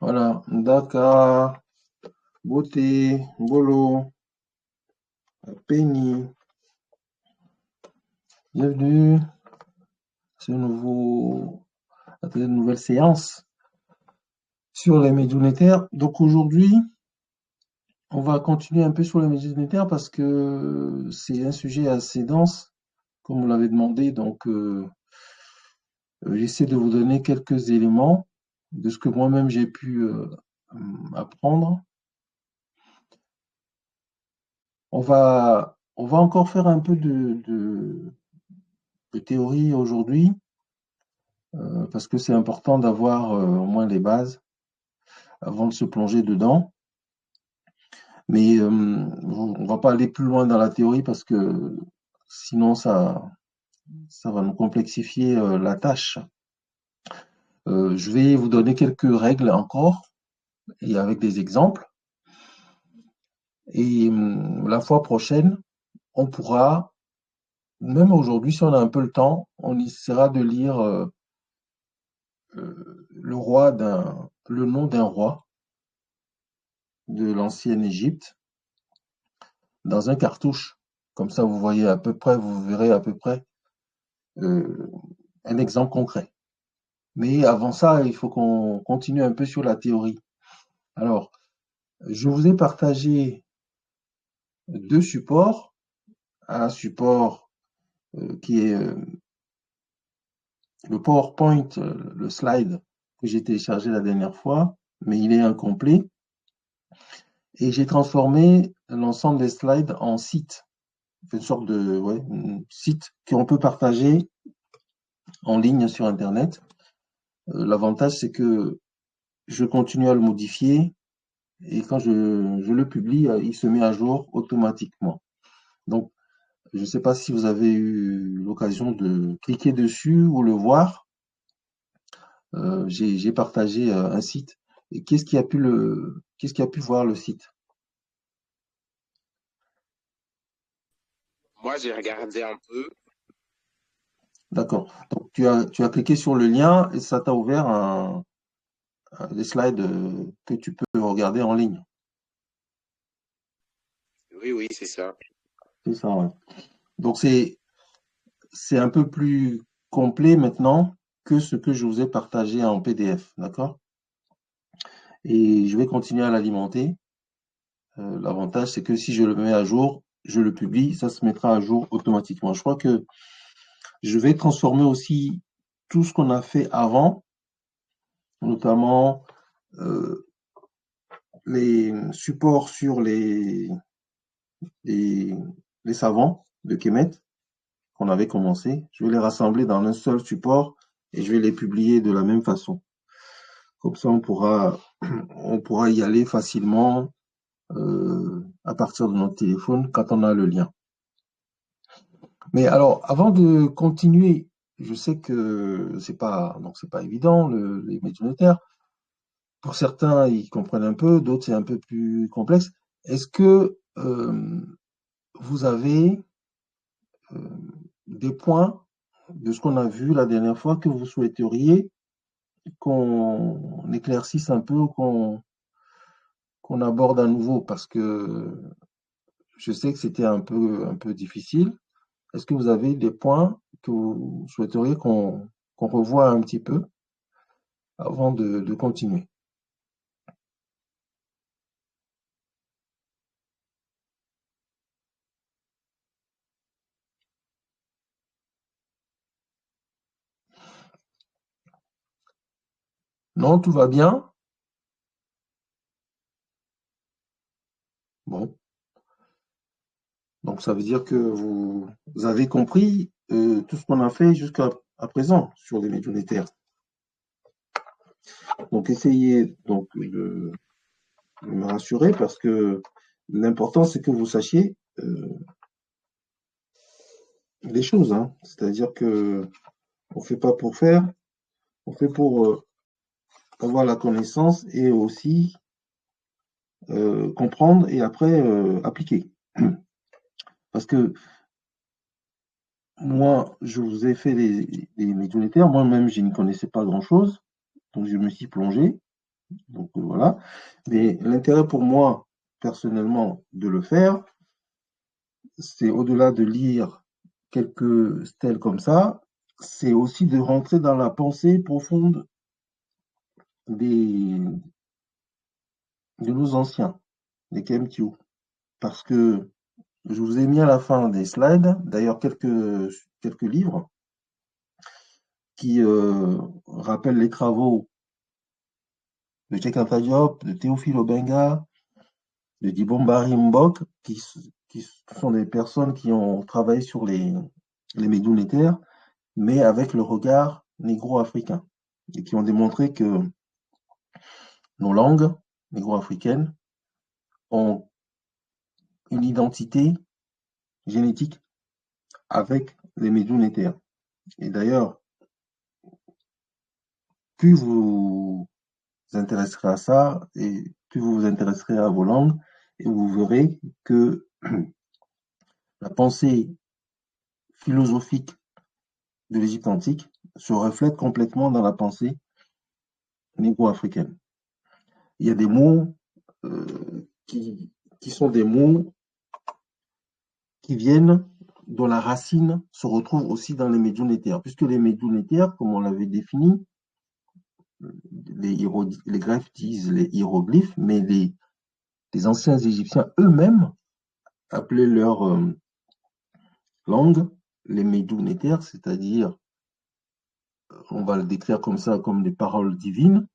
Voilà, Dakar, Beauté, Bolo, Penny, bienvenue à cette nouvelle séance sur les médiumnitaires. Donc aujourd'hui, on va continuer un peu sur les médiumnitaires parce que c'est un sujet assez dense, comme vous l'avez demandé. Donc j'essaie de vous donner quelques éléments de ce que moi-même j'ai pu apprendre. On va encore faire un peu de théorie aujourd'hui, parce que c'est important d'avoir au moins les bases avant de se plonger dedans. Mais on va pas aller plus loin dans la théorie parce que sinon ça va nous complexifier la tâche. Je vais vous donner quelques règles encore et avec des exemples. Et la fois prochaine, on pourra, même aujourd'hui, si on a un peu le temps, on essaiera de lire le nom d'un roi de l'ancienne Égypte dans un cartouche. Comme ça, vous voyez à peu près, vous verrez à peu près euh, un exemple concret. Mais avant ça, il faut qu'on continue un peu sur la théorie. Alors, je vous ai partagé deux supports. Un support qui est le PowerPoint, le slide que j'ai téléchargé la dernière fois, mais il est incomplet. Et j'ai transformé l'ensemble des slides en site, une sorte de site qu'on peut partager en ligne sur Internet. L'avantage, c'est que je continue à le modifier et quand je le publie, il se met à jour automatiquement. Donc, je ne sais pas si vous avez eu l'occasion de cliquer dessus ou le voir. J'ai partagé un site. Et qu'est-ce qui a pu voir le site? Moi, j'ai regardé un peu. D'accord. Donc, tu as cliqué sur le lien et ça t'a ouvert des slides que tu peux regarder en ligne. Oui, oui, c'est ça. C'est ça, ouais. Donc, c'est un peu plus complet maintenant que ce que je vous ai partagé en PDF, d'accord? Et je vais continuer à l'alimenter. L'avantage, c'est que si je le mets à jour, je le publie, ça se mettra à jour automatiquement. Je crois que je vais transformer aussi tout ce qu'on a fait avant, notamment euh, les supports sur les, les savants de Kemet qu'on avait commencé. Je vais les rassembler dans un seul support et je vais les publier de la même façon. Comme ça, on pourra y aller facilement à partir de notre téléphone quand on a le lien. Mais alors, avant de continuer, je sais que c'est pas évident, les métiers notaires. Pour certains, ils comprennent un peu, d'autres, c'est un peu plus complexe. Est-ce que vous avez euh, des points de ce qu'on a vu la dernière fois que vous souhaiteriez qu'on éclaircisse un peu, qu'on aborde à nouveau? Parce que je sais que c'était un peu difficile. Est-ce que vous avez des points que vous souhaiteriez qu'on revoie un petit peu avant de continuer? Non, tout va bien? Bon, donc ça veut dire que vous avez compris tout ce qu'on a fait jusqu'à à présent sur les médias monétaires. Donc essayez donc de me rassurer parce que l'important c'est que vous sachiez les choses, hein. C'est-à-dire que on fait pas pour faire, on fait pour avoir la connaissance et aussi comprendre et après appliquer. Parce que moi, je vous ai fait les médias monétaires, moi-même je n'y connaissais pas grand-chose, donc je me suis plongé. Donc voilà. Mais l'intérêt pour moi, personnellement, de le faire, c'est au-delà de lire quelques stèles comme ça, c'est aussi de rentrer dans la pensée profonde des, de nos anciens, des KMTU. Parce que je vous ai mis à la fin des slides, d'ailleurs, quelques livres qui rappellent les travaux de Cheikh Anta Diop, de Théophile Obenga, de Dibomba Mbok, qui sont des personnes qui ont travaillé sur les médounétaires, mais avec le regard négro-africain, et qui ont démontré que nos langues négro-africaines ont une identité génétique avec les médounétaires. Et d'ailleurs, plus vous vous intéresserez à ça, et plus vous vous intéresserez à vos langues, et vous verrez que la pensée philosophique de l'Égypte antique se reflète complètement dans la pensée négro-africaine. Il y a des mots qui sont des mots qui viennent, dont la racine se retrouve aussi dans les médounétaires, puisque les médounétaires, comme on l'avait défini, les Grecs disent les hiéroglyphes, mais les anciens Égyptiens eux-mêmes appelaient leur langue les médounétaires, c'est-à-dire, on va le décrire comme ça, comme des paroles divines,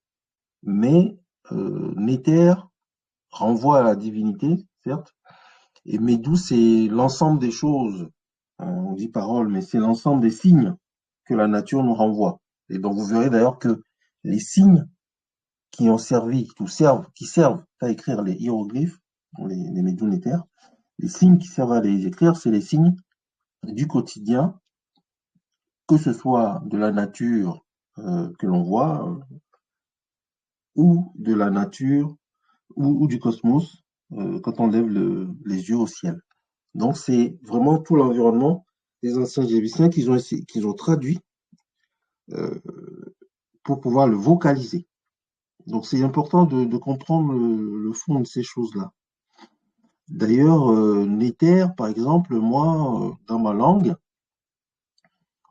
mais néther renvoie à la divinité, certes, et Médou, c'est l'ensemble des choses, on dit parole, mais c'est l'ensemble des signes que la nature nous renvoie. Et donc vous verrez d'ailleurs que les signes qui ont servi, qui servent à écrire les hiéroglyphes, les médounétaires, les signes qui servent à les écrire, c'est les signes du quotidien, que ce soit de la nature que l'on voit, ou de la nature, ou du cosmos, quand on lève les yeux au ciel. Donc, c'est vraiment tout l'environnement des anciens égyptiens qu'ils ont traduit euh, pour pouvoir le vocaliser. Donc, c'est important de comprendre le fond de ces choses-là. D'ailleurs, Néther, par exemple, moi, dans ma langue,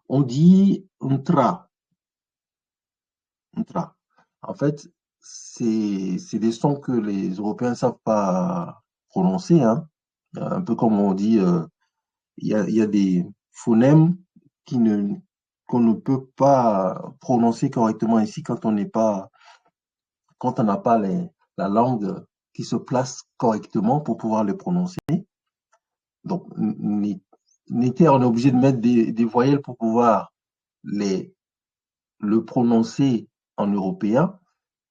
on dit ntra. Ntra. En fait, c'est des sons que les Européens ne savent pas prononcer, hein. Un peu comme on dit il y a des phonèmes qui ne, qu'on ne peut pas prononcer correctement ici quand on n'a pas la langue qui se place correctement pour pouvoir les prononcer. Donc, Néther, on est obligé de mettre des voyelles pour pouvoir les, le prononcer en européen,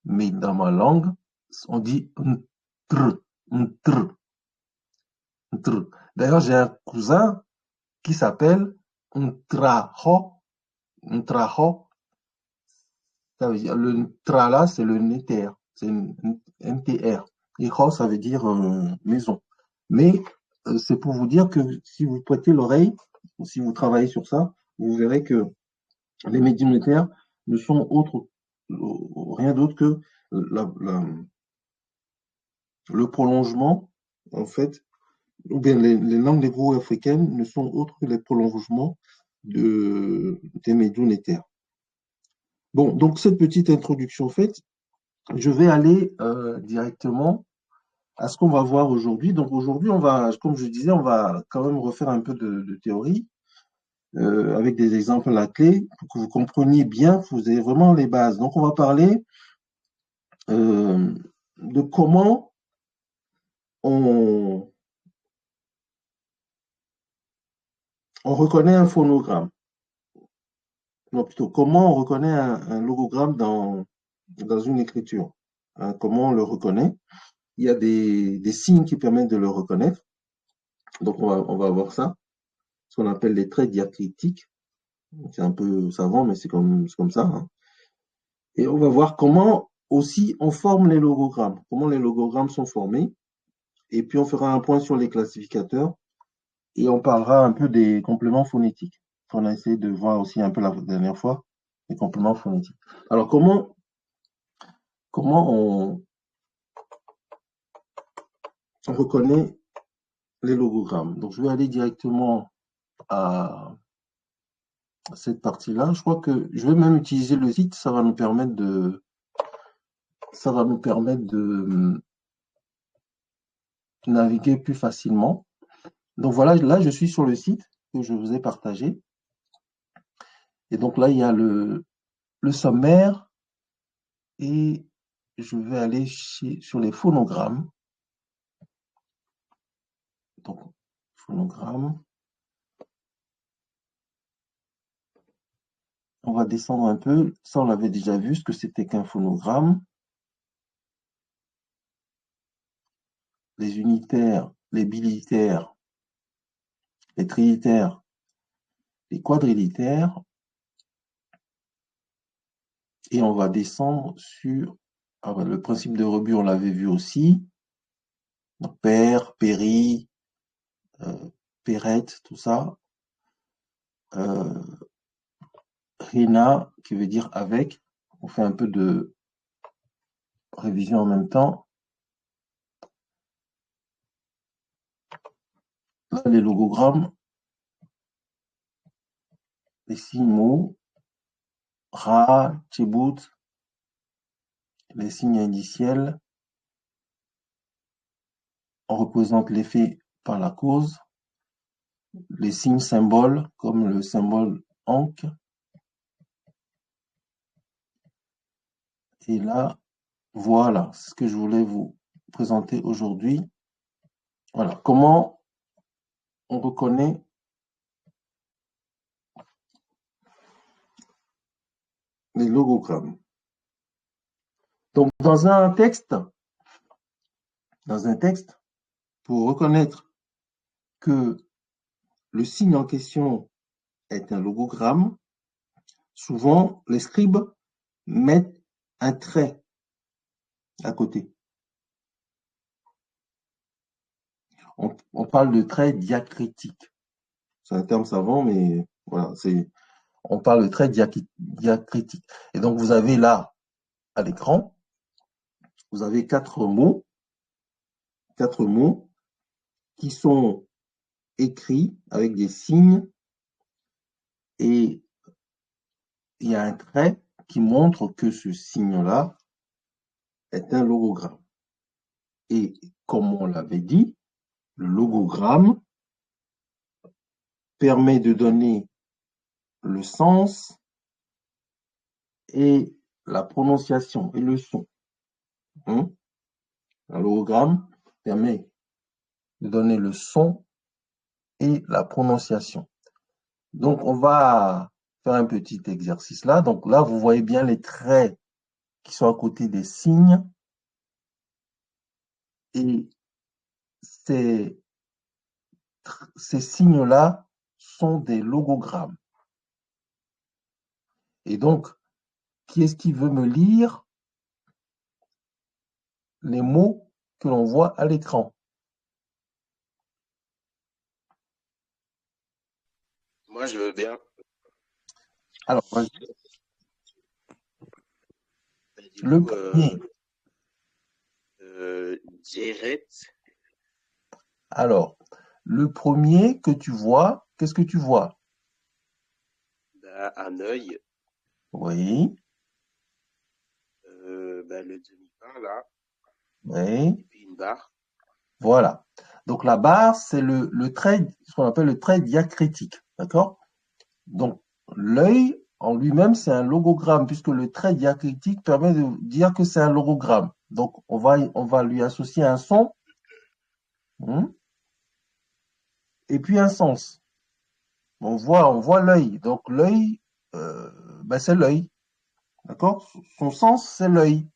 mais dans ma langue, on dit ntr, ntr, ntr. D'ailleurs, j'ai un cousin qui s'appelle Ntraho, Ntraho. Ça veut dire, le tra là, c'est le néther, c'est NTR. Et ho, ça veut dire maison. Mais c'est pour vous dire que si vous prêtez l'oreille, ou si vous travaillez sur ça, vous verrez que les médiumnitaires ne sont rien d'autre que la- la- le prolongement, en fait, ou bien les langues négro-africaines ne sont autres que les prolongements des médiumnitaires. Bon, donc cette petite introduction faite, je vais aller directement à ce qu'on va voir aujourd'hui. Donc aujourd'hui, on va, comme je disais, on va quand même refaire un peu de théorie avec des exemples à la clé pour que vous compreniez bien, que vous ayez vraiment les bases. Donc on va parler euh, de comment on, on reconnaît un phonogramme. Non, plutôt, comment on reconnaît un logogramme dans une écriture. Hein, comment on le reconnaît? Il y a des signes qui permettent de le reconnaître. Donc on va voir ça, ce qu'on appelle les traits diacritiques. C'est un peu savant, mais c'est comme ça. Hein. Et on va voir comment aussi on forme les logogrammes, comment les logogrammes sont formés. Et puis on fera un point sur les classificateurs et on parlera un peu des compléments phonétiques qu'on a essayé de voir aussi un peu la dernière fois, les compléments phonétiques. Alors comment on reconnaît les logogrammes. Donc, je vais aller directement à cette partie-là. Je crois que je vais même utiliser le site, ça va nous permettre de naviguer plus facilement. Donc voilà, là je suis sur le site que je vous ai partagé. Et donc là, il y a le sommaire et je vais aller sur les phonogrammes. Donc, phonogramme. On va descendre un peu. Ça, on l'avait déjà vu, ce que c'était qu'un phonogramme. Les unitaires, les bilitaires, les trilitaires, les quadrilitaires. Et on va descendre sur le principe de rebut, on l'avait vu aussi. Donc, père, péri, pérette, tout ça. Rina, qui veut dire avec. On fait un peu de révision en même temps. Là, les logogrammes, les signes mots, Ra, Tchebout, les signes indiciels. On représente l'effet par la cause. Les signes symboles, comme le symbole Ankh. Et là, voilà ce que je voulais vous présenter aujourd'hui. Voilà, comment on reconnaît les logogrammes. Donc, dans un texte, pour reconnaître que le signe en question est un logogramme, souvent les scribes mettent un trait à côté. On parle de trait diacritique. C'est un terme savant, mais voilà, on parle de trait diacritique. Et donc, vous avez là, à l'écran, vous avez quatre mots qui sont écrits avec des signes et il y a un trait qui montre que ce signe-là est un logogramme. Et comme on l'avait dit, le logogramme permet de donner le sens et la prononciation et le son. Un logogramme permet de donner le son et la prononciation. Donc, on va faire un petit exercice là. Donc là, vous voyez bien les traits qui sont à côté des signes. Et ces signes-là sont des logogrammes. Et donc, qui est-ce qui veut me lire les mots que l'on voit à l'écran? Moi, je veux bien. Alors, Du le coup, premier. Direct, Alors, le premier que tu vois, qu'est-ce que tu vois? un œil, Oui, le demi-pain là, oui, et puis une barre. voilà. Donc la barre, c'est le trait, ce qu'on appelle le trait diacritique, d'accord? Donc l'œil en lui-même, c'est un logogramme, puisque le trait diacritique permet de dire que c'est un logogramme. Donc on va lui associer un son, et puis un sens. On voit l'œil. Donc l'œil, c'est l'œil, d'accord? Son sens, c'est l'œil.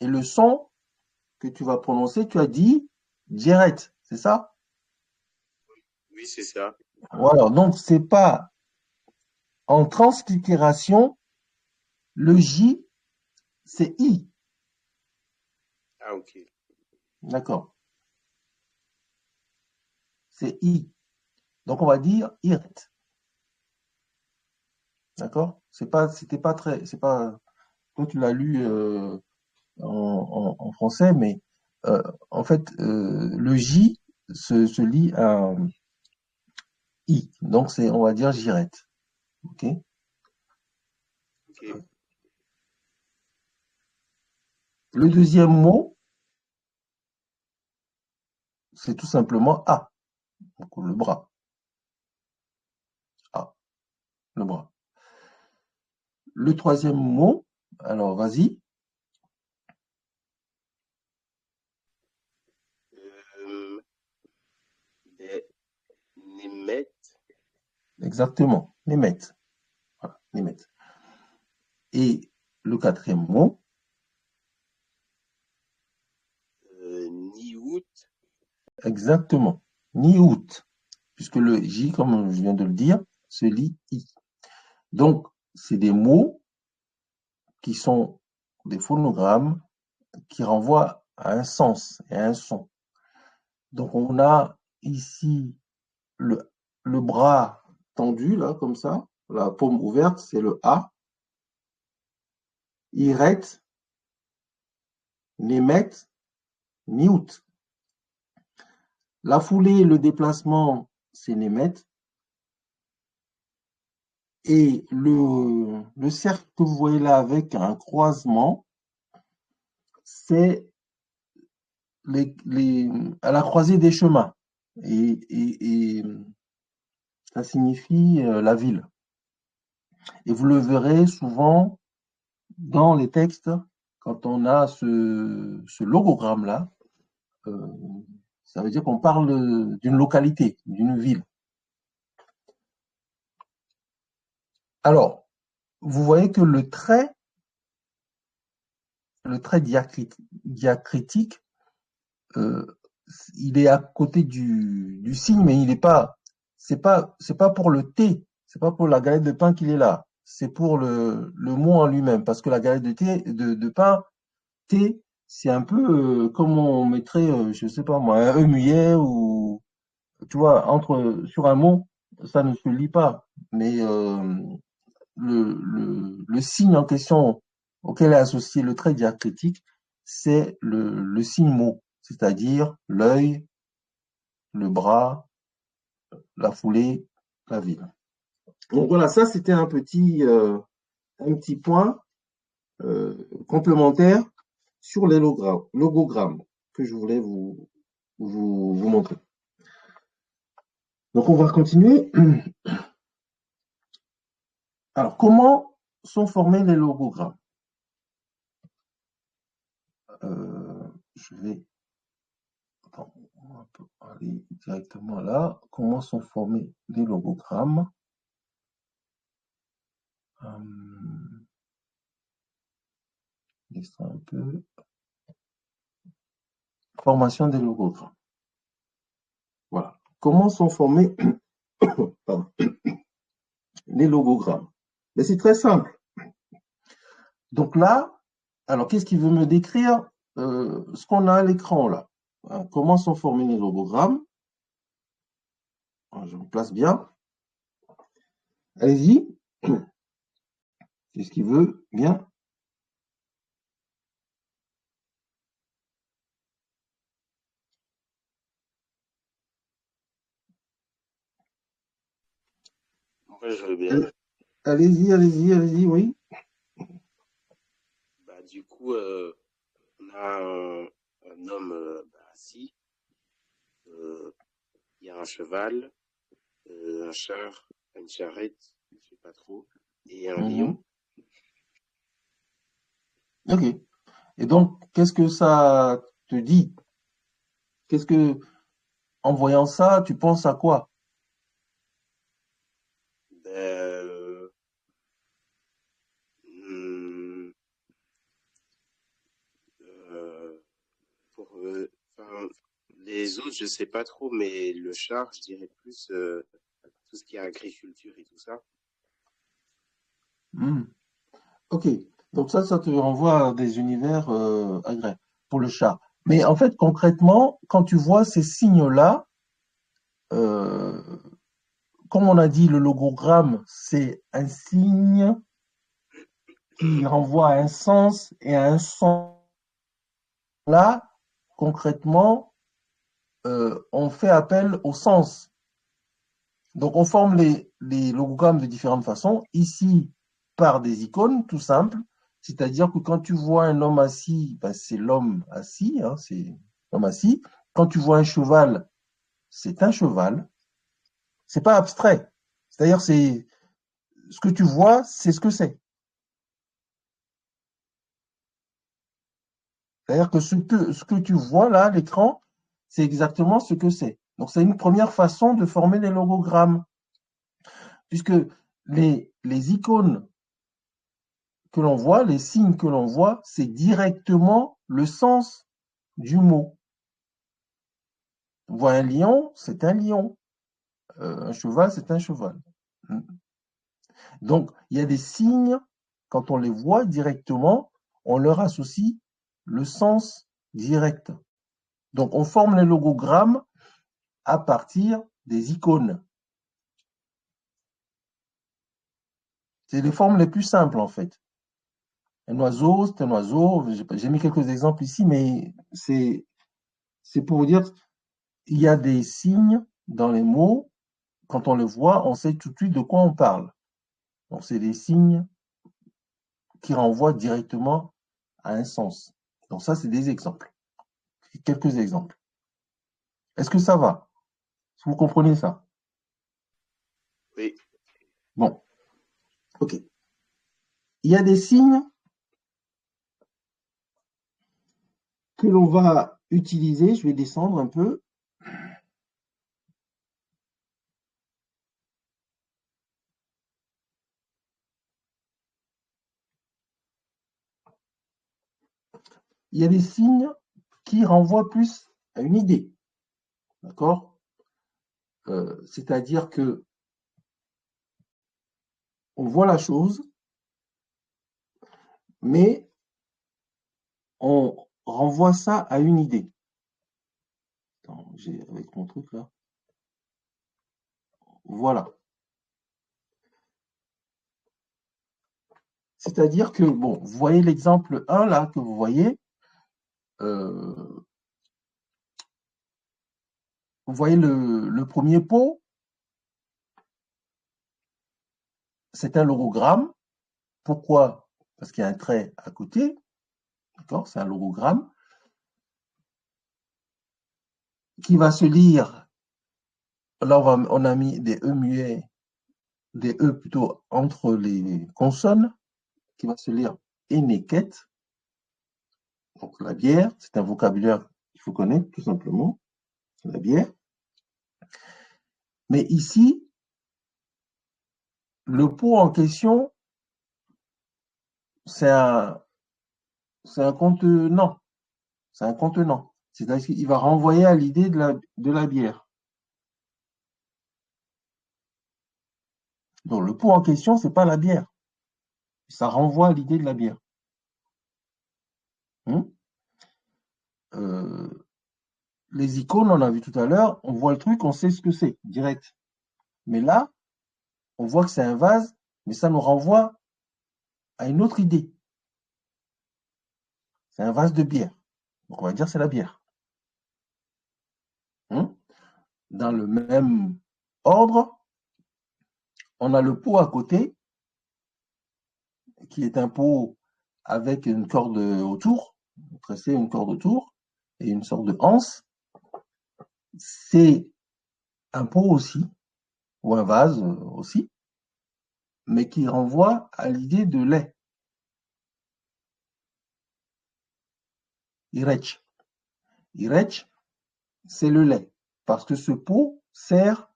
Et le son que tu vas prononcer, tu as dit direct, c'est ça? Oui, c'est ça. Voilà, donc c'est pas en translittération, le J, c'est I, Ah, ok. d'accord? C'est I. Donc on va dire IRT, d'accord? C'était pas très, c'est pas, toi tu l'as lu en français, mais en fait, le J se lit à un I. Donc, c'est, on va dire, Jirette. OK? Ok. Le deuxième mot, c'est tout simplement A. Donc, le bras. A, le bras. Le troisième mot, alors vas-y. Euh, des Németh, Exactement. Német. Voilà, Német. Et le quatrième mot, Niout, exactement. Ni-août. Puisque le J, comme je viens de le dire, se lit I. Donc, c'est des mots qui sont des phonogrammes qui renvoient à un sens et à un son. Donc, on a ici le, le bras tendu, là, comme ça, la paume ouverte, c'est le A. Iret, Német, Niout. La foulée, le déplacement, c'est Német. Et le cercle que vous voyez là avec un croisement, c'est à la croisée des chemins. Et ça signifie la ville. Et vous le verrez souvent dans les textes, quand on a ce logogramme-là, euh, ça veut dire qu'on parle d'une localité, d'une ville. Alors, vous voyez que le trait diacritique, euh, il est à côté du signe, mais il n'est pas, c'est pas pour le T, c'est pas pour la galette de pain qu'il est là, c'est pour le mot en lui-même, parce que la galette de pain, T, c'est un peu comme on mettrait, je sais pas moi, un E muet ou, tu vois, sur un mot, ça ne se lit pas, mais le signe en question auquel est associé le trait diacritique, c'est le signe mot, c'est-à-dire l'œil, le bras, la foulée, la ville. Donc voilà, ça c'était un petit point euh, complémentaire sur les logogrammes que je voulais vous montrer. Donc on va continuer. Alors comment sont formés les logogrammes? Je vais on peut aller directement là. Comment sont formés les logogrammes? euh, un peu. Formation des logogrammes. Voilà. Comment sont formés les logogrammes? Mais c'est très simple. Donc là, alors qu'est-ce qu'il veut me décrire? Ce qu'on a à l'écran là. Hein, comment sont formés les logogrammes? Je me place bien. Allez-y. Qu'est-ce qu'il veut? Bien. moi je veux bien. Allez-y, allez-y, allez-y, oui. Bah, du coup, on a un homme assis, euh, il y a un cheval, un char, une charrette, je sais pas trop, et un lion. Mhm. Ok. Et donc, qu'est-ce que ça te dit? Qu'est-ce que, en voyant ça, tu penses à quoi? Ben, hmm, euh, enfin, les autres, je sais pas trop, mais le char, je dirais plus tout ce qui est agriculture et tout ça. Hmm. Ok. Donc ça te renvoie à des univers agréables pour le chat. Mais en fait, concrètement, quand tu vois ces signes-là, euh, comme on a dit, le logogramme, c'est un signe qui renvoie à un sens et à un son. là, concrètement, on fait appel au sens. Donc, on forme les logogrammes de différentes façons. Ici, par des icônes, tout simples. C'est-à-dire que quand tu vois un homme assis, ben, c'est l'homme assis, hein, c'est l'homme assis. Quand tu vois un cheval, c'est un cheval. C'est pas abstrait. C'est-à-dire, c'est ce que tu vois, c'est ce que c'est. C'est-à-dire que ce que tu vois là à l'écran, c'est exactement ce que c'est. Donc, c'est une première façon de former les logogrammes, puisque les icônes que l'on voit, les signes que l'on voit, c'est directement le sens du mot. On voit un lion, c'est un lion. Un cheval, c'est un cheval. Donc, il y a des signes, quand on les voit directement, on leur associe le sens direct. Donc, on forme les logogrammes à partir des icônes. C'est les formes les plus simples, en fait. Un oiseau, c'est un oiseau. J'ai mis quelques exemples ici, mais c'est pour vous dire, il y a des signes dans les mots. Quand on les voit, on sait tout de suite de quoi on parle. Donc, c'est des signes qui renvoient directement à un sens. Donc, ça, c'est des exemples. Quelques exemples. Est-ce que ça va? Est-ce que vous comprenez ça? Oui. Bon, ok. Il y a des signes que l'on va utiliser. Je vais descendre un peu. Il y a des signes qui renvoient plus à une idée. D'accord? C'est-à-dire que on voit la chose, mais on renvoie ça à une idée. Attends, j'ai avec mon truc là. Voilà. C'est-à-dire que, bon, vous voyez l'exemple 1 là que vous voyez. Vous voyez le premier pot, c'est un logogramme. Pourquoi? Parce qu'il y a un trait à côté. D'accord? C'est un logogramme qui va se lire. Là, on a mis des E muets, des E plutôt entre les consonnes, qui va se lire Eneket. Donc, la bière, c'est un vocabulaire qu'il faut connaître, tout simplement. La bière. Mais ici, le pot en question, c'est un contenant. C'est un contenant. C'est-à-dire qu'il va renvoyer à l'idée de la bière. Donc, le pot en question, c'est pas la bière. Ça renvoie à l'idée de la bière. Hum les icônes, on a vu tout à l'heure, on voit le truc, on sait ce que c'est, direct. Mais là, on voit que c'est un vase, mais ça nous renvoie à une autre idée. C'est un vase de bière. Donc, on va dire c'est la bière. Hum Dans le même ordre, on a le pot à côté, qui est un pot avec une corde autour, tressé une corde autour, et une sorte de anse. C'est un pot aussi, ou un vase aussi, mais qui renvoie à l'idée de lait. Irech. Irech, c'est le lait, parce que ce pot sert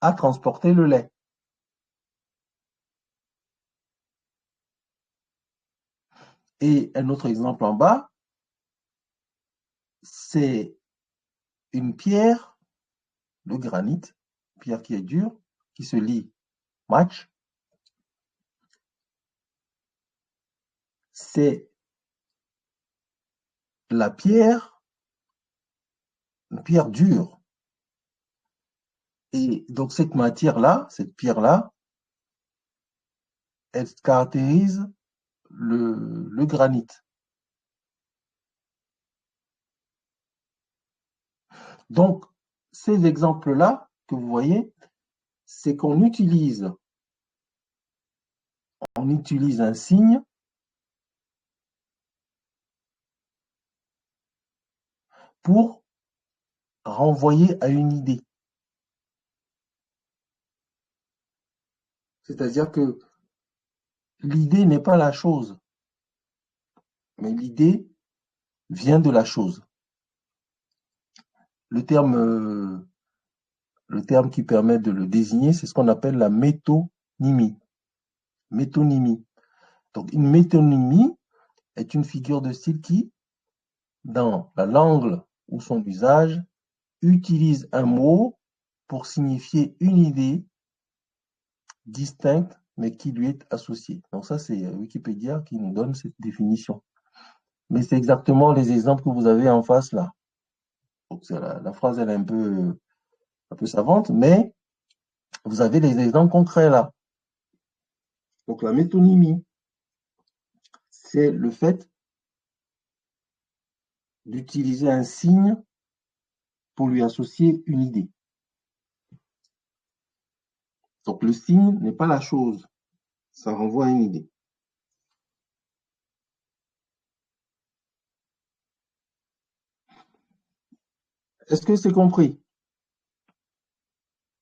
à transporter le lait. Et un autre exemple en bas, c'est une pierre, le granit, pierre qui est dure, qui se lit match. C'est la pierre, une pierre dure. Et donc cette matière-là, cette pierre-là, elle caractérise le granit. Donc, ces exemples-là que vous voyez, c'est qu'on utilise un signe pour renvoyer à une idée. C'est-à-dire que l'idée n'est pas la chose, mais l'idée vient de la chose. Le terme qui permet de le désigner, c'est ce qu'on appelle la métonymie. Métonymie. Donc, une métonymie est une figure de style qui, dans la langue ou son usage, utilise un mot pour signifier une idée distincte, mais qui lui est associée. Donc ça, c'est Wikipédia qui nous donne cette définition. Mais c'est exactement les exemples que vous avez en face là. Donc la phrase, elle est un peu savante, mais vous avez les exemples concrets là. Donc la métonymie, c'est le fait d'utiliser un signe pour lui associer une idée. Donc le signe n'est pas la chose, ça renvoie à une idée. Est-ce que c'est compris?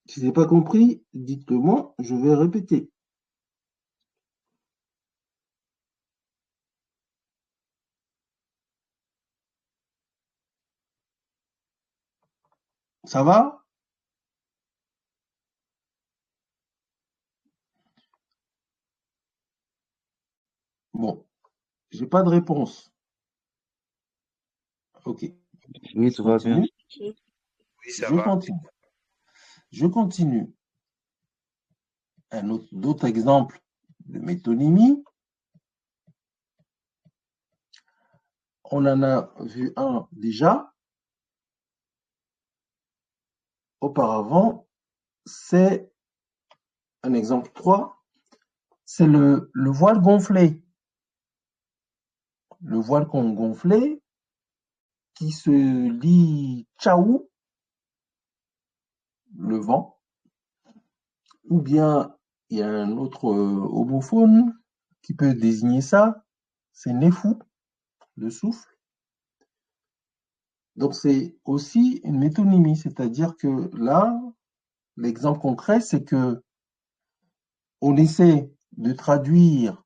Si ce n'est pas compris, dites-le moi, je vais répéter. Ça va? Bon, j'ai pas de réponse. Ok. Oui, Je tout va bien. continue. Oui, ça Je va. continue. Je continue. D'autres exemples de métonymie. On en a vu un déjà. Auparavant, c'est un exemple 3. C'est le voile gonflé. Le voile gonflé qui se lit tchaou, le vent, ou bien il y a un autre homophone qui peut désigner ça, c'est nefou, le souffle. Donc c'est aussi une métonymie, c'est-à-dire que là, l'exemple concret, c'est que on essaie de traduire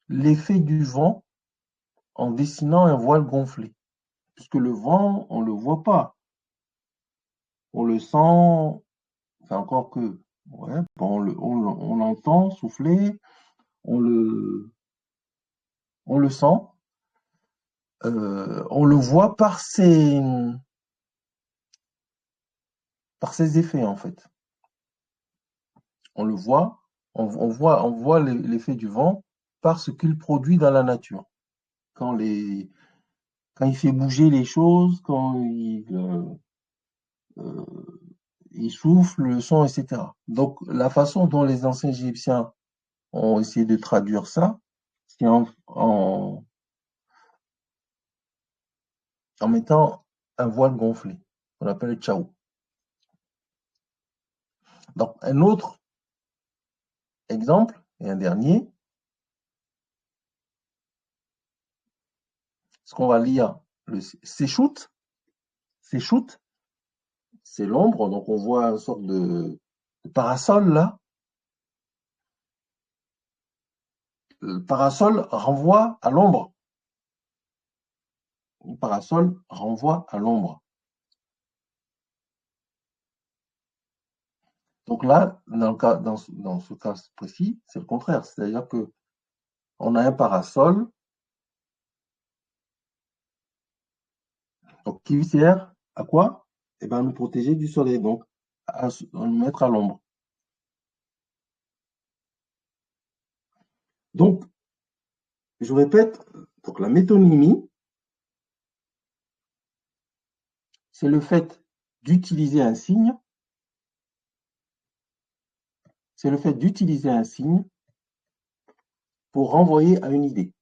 l'effet du vent en dessinant un voile gonflé. Puisque le vent, on ne le voit pas. On le sent, enfin encore que, ouais, on l'entend souffler, on le sent, on le voit par ses effets en fait. On le voit, on voit l'effet du vent par ce qu'il produit dans la nature. Quand il fait bouger les choses, quand il souffle, le son, etc. Donc la façon dont les anciens Égyptiens ont essayé de traduire ça, c'est en mettant un voile gonflé, qu'on appelle le tchaou. Donc un autre exemple, et un dernier, ce qu'on va lire, le séchoute, c'est l'ombre, donc on voit une sorte de parasol là. Le parasol renvoie à l'ombre. Le parasol renvoie à l'ombre. Donc là, dans ce cas précis, c'est le contraire. C'est-à-dire que on a un parasol donc, qui sert à quoi? Eh bien, à nous protéger du soleil, donc à nous mettre à l'ombre. Donc, je répète, donc la métonymie, c'est le fait d'utiliser un signe, pour renvoyer à une idée.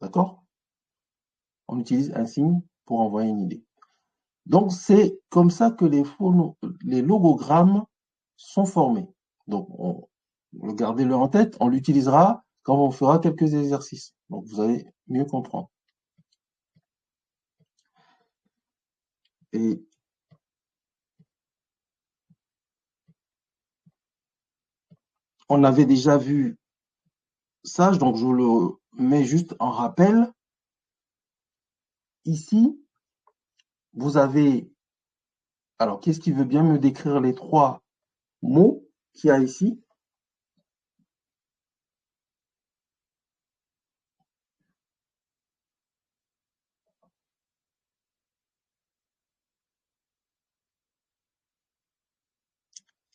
D'accord? On utilise un signe pour envoyer une idée. Donc, c'est comme ça que les logogrammes sont formés. Donc, gardez-le en tête, on l'utilisera quand on fera quelques exercices. Donc, vous allez mieux comprendre. Et on avait déjà vu ça, donc je le mets juste en rappel. Ici, vous avez... Alors, qu'est-ce qui veut bien me décrire les trois mots qu'il y a ici?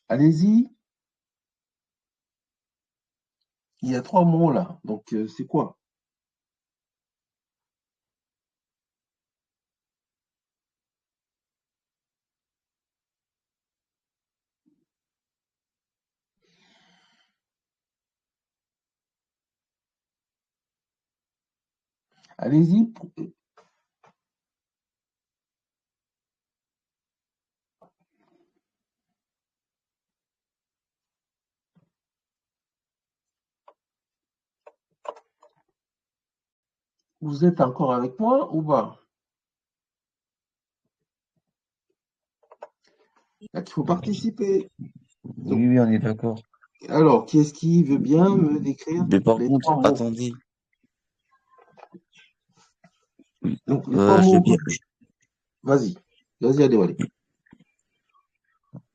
Allez-y. Il y a trois mots là. Donc, c'est quoi? Allez-y. Vous êtes encore avec moi ou pas? Là, il faut participer. Oui, Donc, oui, on est d'accord. alors, qui est-ce qui veut bien me décrire Mais par les contre, trois mots? attendez. Donc, les trois Je veux mots bien. Vas-y. Vas-y, Adéwale.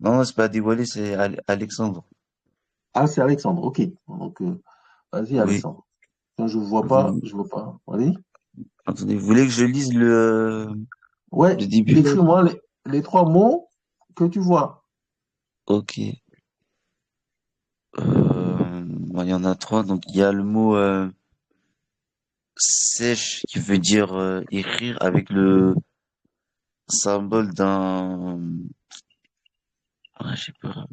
Non, c'est pas Diwali, c'est Alexandre. Ah, c'est Alexandre. OK. Donc, vas-y, Oui. Alexandre. Quand je ne vois pas, Vous, je ne vois pas. Vas-y. attendez, vous voulez que je lise le Ouais, début là? décris-moi les trois mots que tu vois. Ok. Bon, il y en a trois. Donc, il y a le mot sèche qui veut dire écrire avec le symbole d'un. Ah, j'ai peur.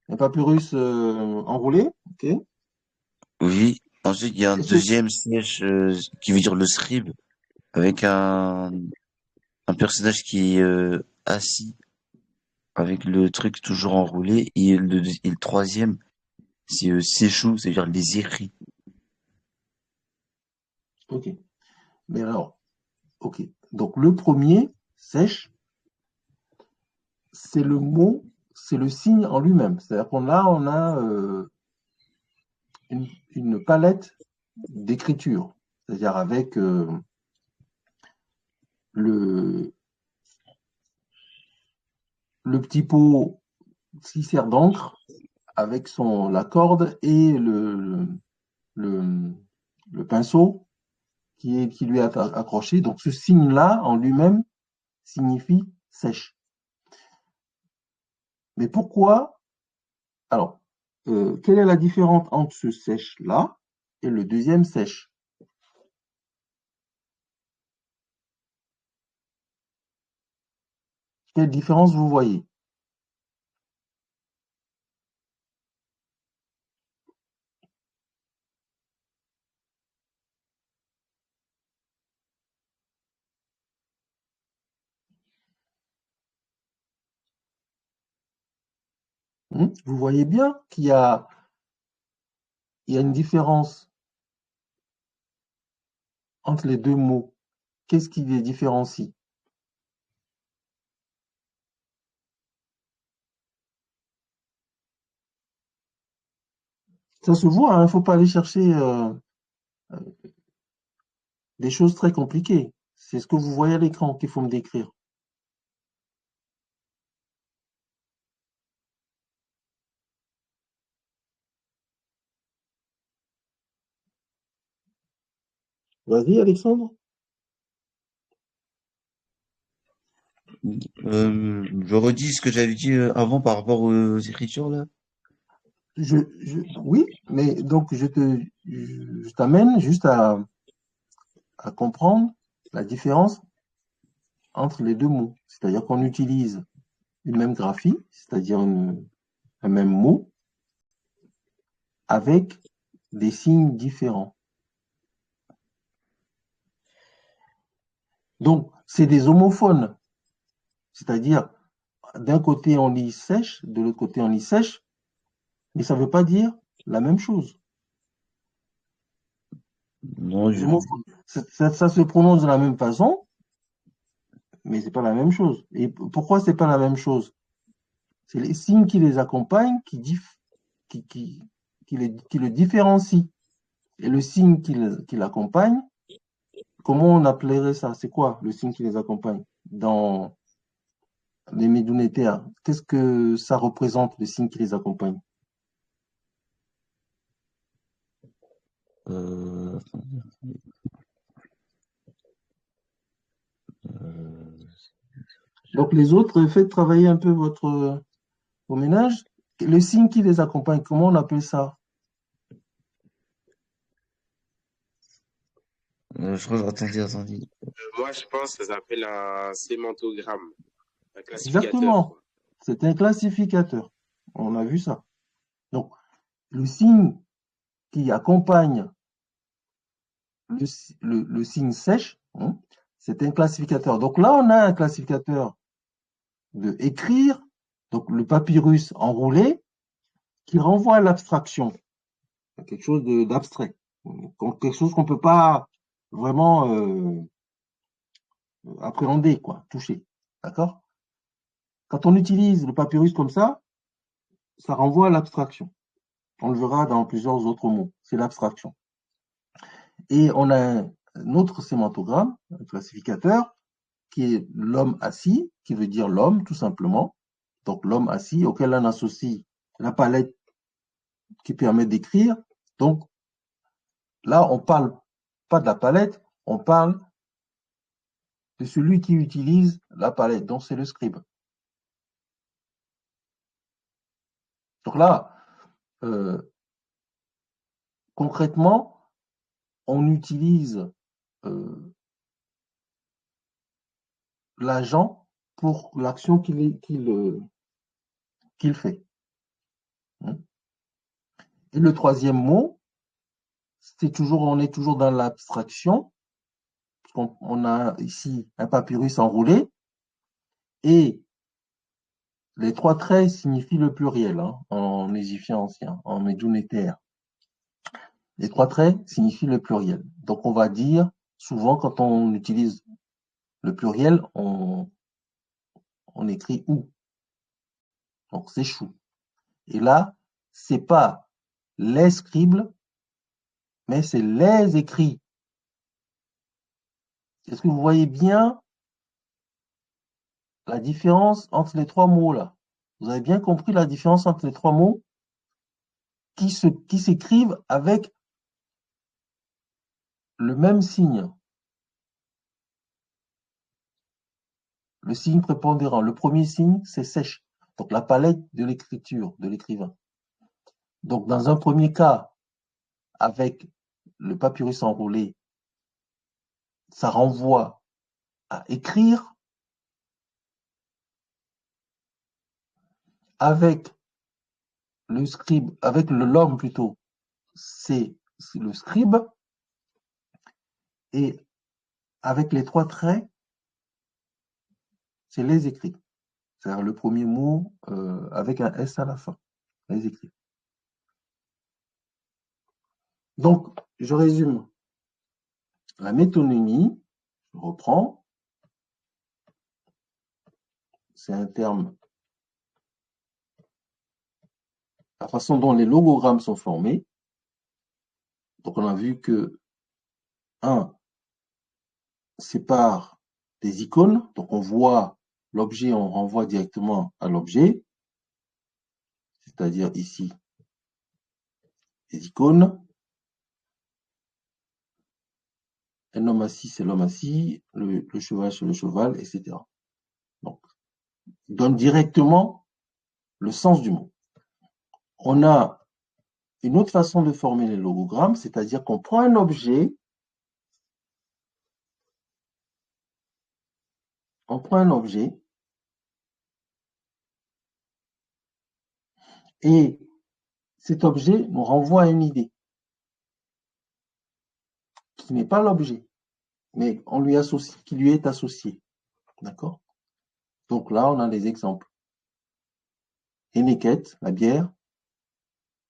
Un papyrus enroulé. OK. Oui. Ensuite, il y a un Est-ce que deuxième sèche qui veut dire le scribe avec un personnage qui est assis avec le truc toujours enroulé. Et le troisième, c'est séchou, c'est-à-dire les écrits. OK. Mais alors, OK. Donc, le premier, sèche, c'est le mot, c'est le signe en lui-même. C'est-à-dire qu'on a, on a une palette d'écriture. C'est-à-dire avec le, le petit pot qui sert d'encre avec la corde et le, le pinceau qui lui est accroché. Donc ce signe-là, en lui-même, signifie sèche. Mais pourquoi? Alors, quelle est la différence entre ce sèche-là et le deuxième sèche? Quelle différence vous voyez? Vous voyez bien qu'il y a une différence entre les deux mots. Qu'est-ce qui les différencie? Ça se voit, il ne faut pas aller chercher des choses très compliquées. C'est ce que vous voyez à l'écran qu'il faut me décrire. Vas-y, Alexandre. Je redis ce que j'avais dit avant par rapport aux écritures là. Oui, mais donc je t'amène juste à comprendre la différence entre les deux mots. C'est-à-dire qu'on utilise une même graphie, c'est-à-dire un même mot, avec des signes différents. Donc, c'est des homophones. C'est-à-dire, d'un côté, on lit sèche, de l'autre côté, on lit sèche, mais ça ne veut pas dire la même chose. Non, Les homophones, ça se prononce de la même façon, mais c'est pas la même chose. Et pourquoi c'est pas la même chose? C'est les signes qui les accompagnent qui, qui, qui le différencient. Et le signe qui l'accompagne, comment on appellerait ça? C'est quoi le signe qui les accompagne dans les Médounétaires? Qu'est-ce que ça représente, le signe qui les accompagne? attendez, euh, Donc les autres, faites travailler un peu vos ménages. Le signe qui les accompagne, comment on appelle ça? je crois, attendez. Moi, je pense que ça s'appelle un sémantogramme, un classificateur, Exactement. quoi. C'est un classificateur. On a vu ça. Donc, le signe qui accompagne le signe sèche, hein, c'est un classificateur. Donc là, on a un classificateur de écrire, donc le papyrus enroulé, qui renvoie à l'abstraction, quelque chose d'abstrait, quelque chose qu'on ne peut pas vraiment appréhender, quoi, toucher. D'accord? Quand on utilise le papyrus comme ça renvoie à l'abstraction. On le verra dans plusieurs autres mots. C'est l'abstraction. Et on a un autre sémantogramme, un classificateur, qui est l'homme assis, qui veut dire l'homme, tout simplement. Donc l'homme assis, auquel on associe la palette qui permet d'écrire. Donc là, on ne parle pas de la palette, on parle de celui qui utilise la palette, donc c'est le scribe. Donc là, concrètement, on utilise l'agent pour l'action qu'il fait. Et le troisième mot, on est toujours dans l'abstraction, on a ici un papyrus enroulé, et les trois traits signifient le pluriel, hein, en égyptien ancien, en médounétaire. Les trois traits signifient le pluriel. Donc on va dire, souvent quand on utilise le pluriel, on écrit ou. Donc c'est chou. Et là, c'est pas les scribes, mais c'est les écrits. Est-ce que vous voyez bien la différence entre les trois mots là? Vous avez bien compris la différence entre les trois mots qui s'écrivent avec le même signe. Le signe prépondérant. Le premier signe, c'est sèche. Donc la palette de l'écriture, de l'écrivain. Donc dans un premier cas, avec le papyrus enroulé, ça renvoie à écrire. Avec le scribe, avec l'homme plutôt, c'est le scribe. Et avec les trois traits, c'est les écrits. C'est-à-dire le premier mot avec un S à la fin. Les écrits. Donc, je résume. La métonymie, je reprends, c'est un terme, la façon dont les logogrammes sont formés. Donc, on a vu que, un, c'est par des icônes. Donc, on voit l'objet, on renvoie directement à l'objet. C'est-à-dire ici, les icônes. Un homme assis, c'est l'homme assis, le cheval, c'est le cheval, etc. Donc, il donne directement le sens du mot. On a une autre façon de former les logogrammes, c'est-à-dire qu'on prend un objet, et cet objet nous renvoie à une idée qui n'est pas l'objet. mais on lui associe, qui lui est associé. D'accord? Donc là, on a des exemples. Heineken, la bière,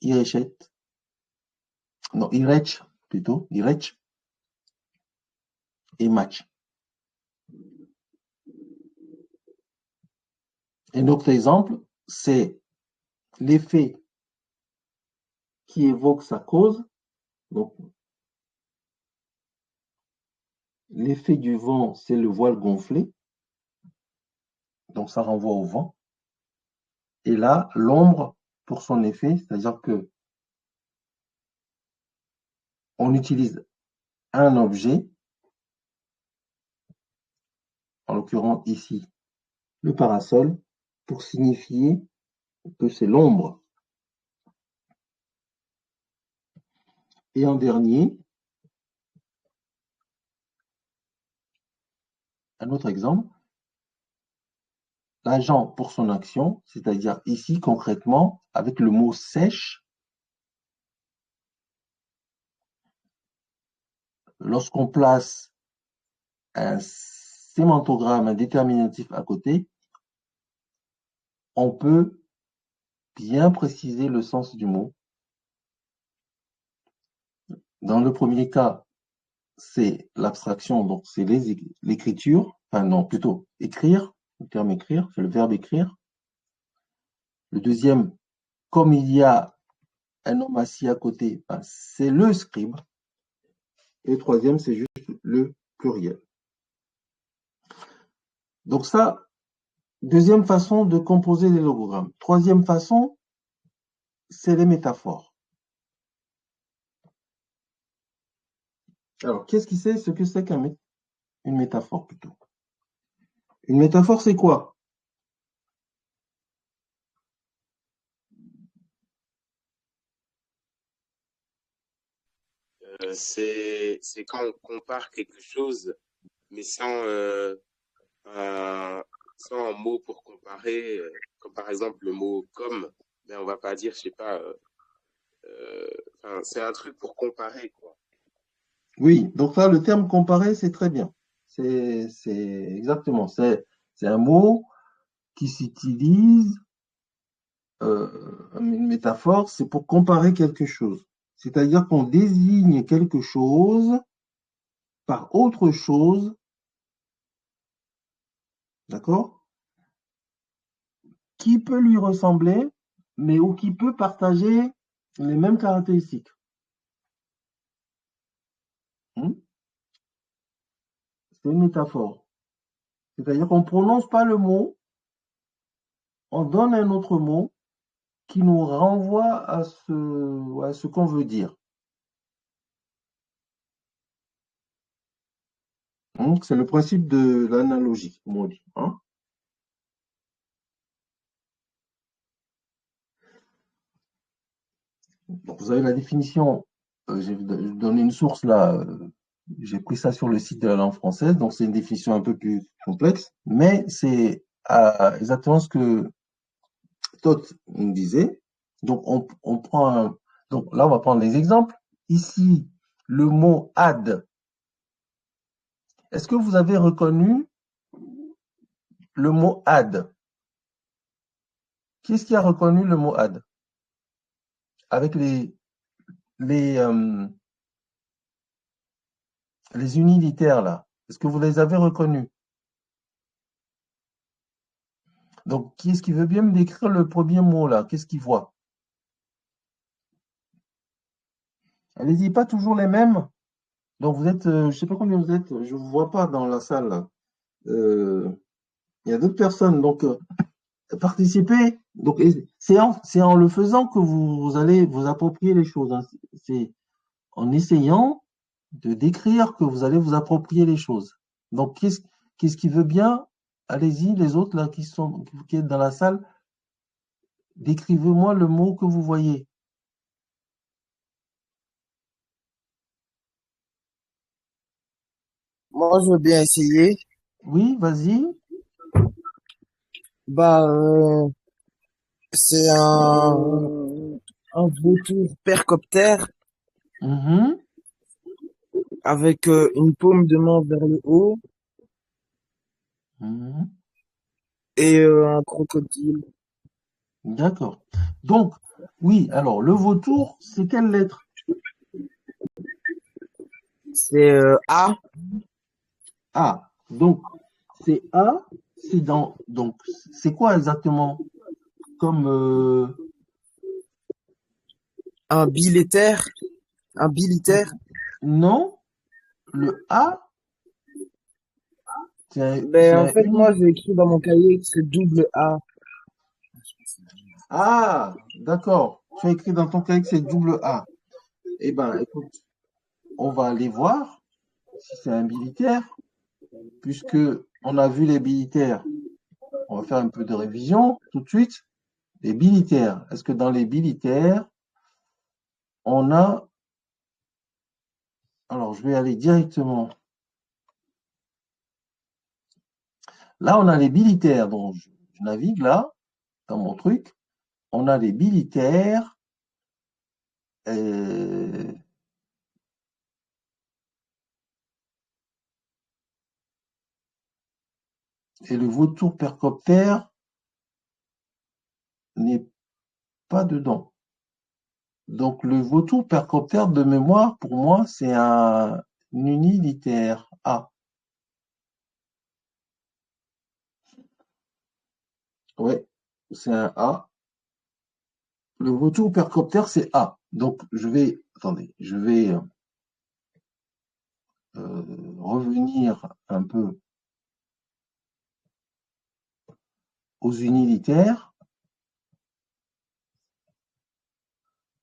Irechet, non, Irech, plutôt, Irech, et match. Un autre exemple, c'est l'effet qui évoque sa cause. Donc, l'effet du vent, c'est le voile gonflé. Donc, ça renvoie au vent. Et là, l'ombre, pour son effet, c'est-à-dire que on utilise un objet, en l'occurrence ici, le parasol, pour signifier que c'est l'ombre. Et en dernier, un autre exemple, l'agent pour son action, c'est-à-dire ici concrètement, avec le mot sèche, lorsqu'on place un sémantogramme, un déterminatif à côté, on peut bien préciser le sens du mot. Dans le premier cas, c'est l'abstraction, donc c'est l'écriture, enfin non, plutôt écrire, le terme écrire, c'est le verbe écrire. Le deuxième, comme il y a un homme assis à côté, ben, c'est le scribe. Et le troisième, c'est juste le pluriel. Donc ça, deuxième façon de composer des logogrammes. Troisième façon, c'est les métaphores. Alors, qu'est-ce que c'est qu'une métaphore plutôt? Une métaphore, c'est quoi? C'est quand on compare quelque chose, mais un, sans un mot pour comparer, comme par exemple le mot comme, mais on va pas dire, je sais pas, enfin, c'est un truc pour comparer, quoi. Oui, donc là, le terme comparer, c'est très bien. C'est exactement, c'est un mot qui s'utilise, une métaphore, c'est pour comparer quelque chose. C'est-à-dire qu'on désigne quelque chose par autre chose, d'accord, qui peut lui ressembler, mais ou qui peut partager les mêmes caractéristiques. Hmm. C'est une métaphore. C'est-à-dire qu'on ne prononce pas le mot, on donne un autre mot qui nous renvoie à ce qu'on veut dire. Donc, c'est le principe de l'analogie, comme on dit. Hein. Donc, vous avez la définition, j'ai donné une source là, j'ai pris ça sur le site de la langue française, donc c'est une définition un peu plus complexe, mais c'est exactement ce que Toth nous disait. Donc, on prend donc là, on va prendre les exemples. Ici, le mot ad. Est-ce que vous avez reconnu le mot ad? Qui est-ce qui a reconnu le mot ad? Avec les, euh, les unilitaires là. Est-ce que vous les avez reconnus? Donc, qui est-ce qui veut bien me décrire le premier mot là? Qu'est-ce qu'il voit? Allez-y, pas toujours les mêmes. Donc, vous êtes, je ne sais pas combien vous êtes, je ne vous vois pas dans la salle là. Il y a d'autres personnes, donc participez. Donc, c'est en le faisant que vous allez vous approprier les choses. Hein. C'est en essayant de décrire que vous allez vous approprier les choses. Donc, qu'est-ce qui veut bien? Allez-y, les autres là qui êtes dans la salle, décrivez-moi le mot que vous voyez. Moi, je veux bien essayer. Oui, vas-y. Bah, c'est un vautour percoptère. Mhm. avec une paume de main vers le haut Mhm. et un crocodile. D'accord. Donc, oui, alors, le vautour, c'est quelle lettre? C'est A. A. Donc, c'est A, c'est dans. Donc, c'est quoi exactement comme. Un bilitaire. Un bilitaire. Non, le A, c'est Ben, en un fait, moi, j'ai écrit dans mon cahier que c'est double A. Ah, d'accord. Tu as écrit dans ton cahier que c'est double A. Eh ben, écoute, on va aller voir si c'est un militaire, puisque on a vu les militaires. On va faire un peu de révision tout de suite. Les militaires. Est-ce que dans les militaires, on a. Alors, je vais aller directement. Là, on a les militaires. Donc, je navigue là, dans mon truc. On a les militaires. euh, et le vautour percoptère n'est pas dedans. Donc, le vautour percoptère de mémoire, pour moi, c'est un unilitaire A. Ouais, c'est un A. Le vautour percoptère, c'est A. Donc, attendez, je vais revenir un peu aux unilitaires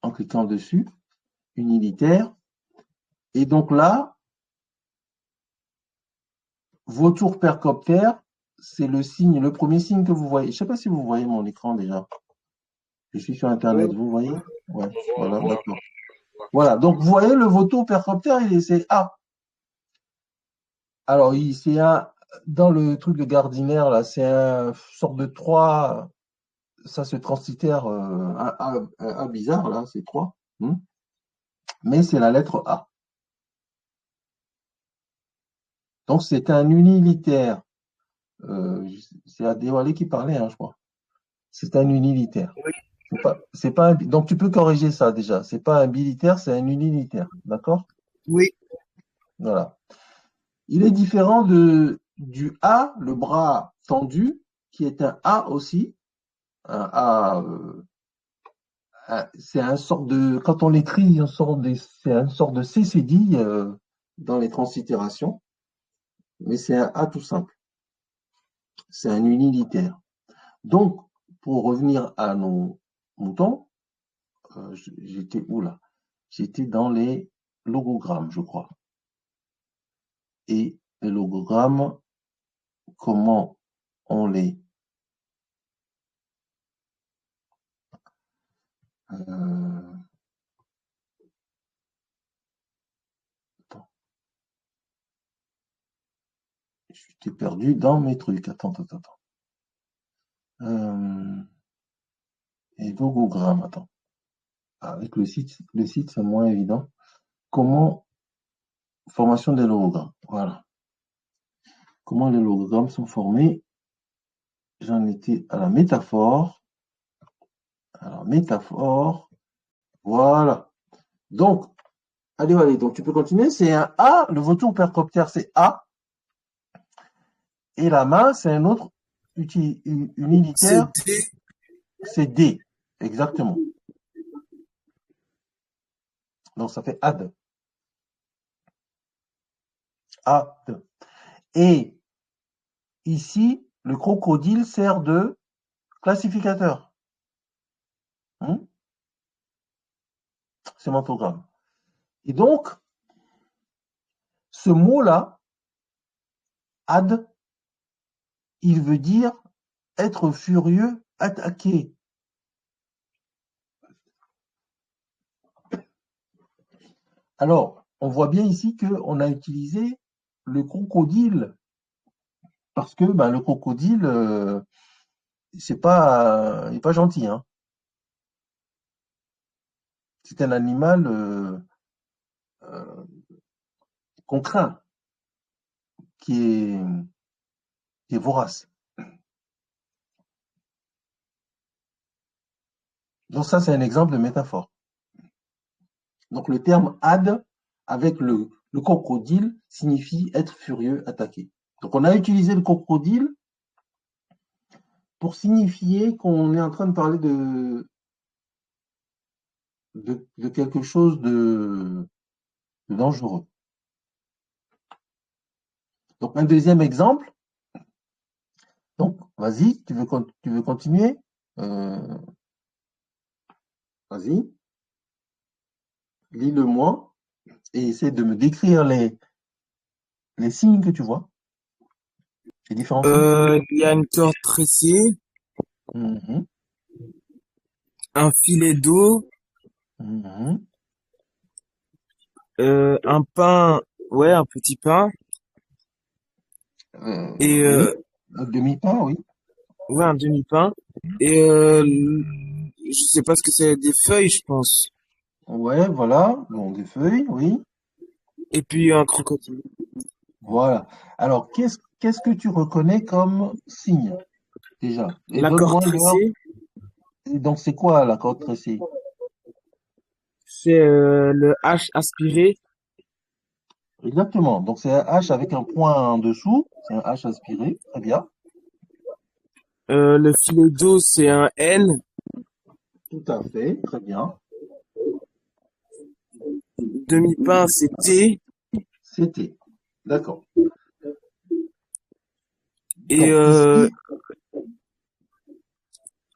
en cliquant dessus, unilitaire. Et donc là, vautour percoptère, c'est le premier signe que vous voyez. Je ne sais pas si vous voyez mon écran déjà. Je suis sur Oui, Internet, vous voyez? Ouais, On voilà, voit. d'accord. Voilà, donc vous voyez le vautour percoptère, c'est A. Alors, c'est un, dans le truc de Gardiner, là, c'est un sorte de 3, ça se translittère, un A bizarre, là, c'est 3, mais c'est la lettre A. Donc, c'est un unilitaire. C'est Adéwalé qui parlait, hein, je crois. C'est un unilitaire. C'est pas donc, tu peux corriger ça déjà. C'est pas un bilitaire, c'est un unilitaire. D'accord? oui, Voilà. Il est différent du A, le bras tendu, qui est un A aussi. Un A, c'est un sort de, quand on l'écrit, c'est un sort de CCD dans les translittérations, mais c'est un A tout simple. C'est un unilitaire. Donc, pour revenir à nos moutons, j'étais où là? J'étais dans les logogrammes, je crois. Et les logogrammes, comment on les attends, j'étais perdu dans mes trucs. Attends. Les logogrammes, attends. Avec le site, c'est moins évident. Comment formation des logogrammes. Voilà. Comment les logogrammes sont formés. J'en étais à la métaphore. Alors, métaphore. Voilà. Donc, allez. Donc, tu peux continuer. C'est un A. Le vautour percoptère, c'est A. Et la main, c'est un autre c'est unilitaire. D. C'est D. Exactement. Donc, ça fait AD. AD. Et ici, le crocodile sert de classificateur. Sémantogramme. Et donc, ce mot-là, ad, il veut dire être furieux, attaquer. Alors, on voit bien ici qu'on a utilisé le crocodile, parce que le crocodile, il n'est pas gentil, hein. C'est un animal qu'on craint, qui est vorace. Donc ça, c'est un exemple de métaphore. Donc le terme had avec le crocodile signifie être furieux, attaqué. Donc on a utilisé le crocodile pour signifier qu'on est en train de parler de quelque chose de dangereux. Donc un deuxième exemple. Donc vas-y, tu veux continuer? Vas-y, lis-le-moi et essaie de me décrire les signes que tu vois, les différents signes. Il y a une corde tressée, Mhm, un filet d'eau, mhm. un pain, ouais, un petit pain, et Oui, un demi-pain, oui. ouais, un demi-pain, et je sais pas ce que c'est, des feuilles, je pense, Ouais, voilà, bon, des feuilles, oui. et puis un crocodile. Voilà. Alors, qu'est-ce que tu reconnais comme signe, déjà? Et La corde donne-moi leur. tressée, Et donc, c'est quoi la corde tressée? c'est le H aspiré, Exactement. Donc, c'est un H avec un point en dessous. C'est un H aspiré. Très bien. le filet d'eau, c'est un N, Tout à fait. Très bien. demi-pain, c'est T, C'était. D'accord. et Donc, ici,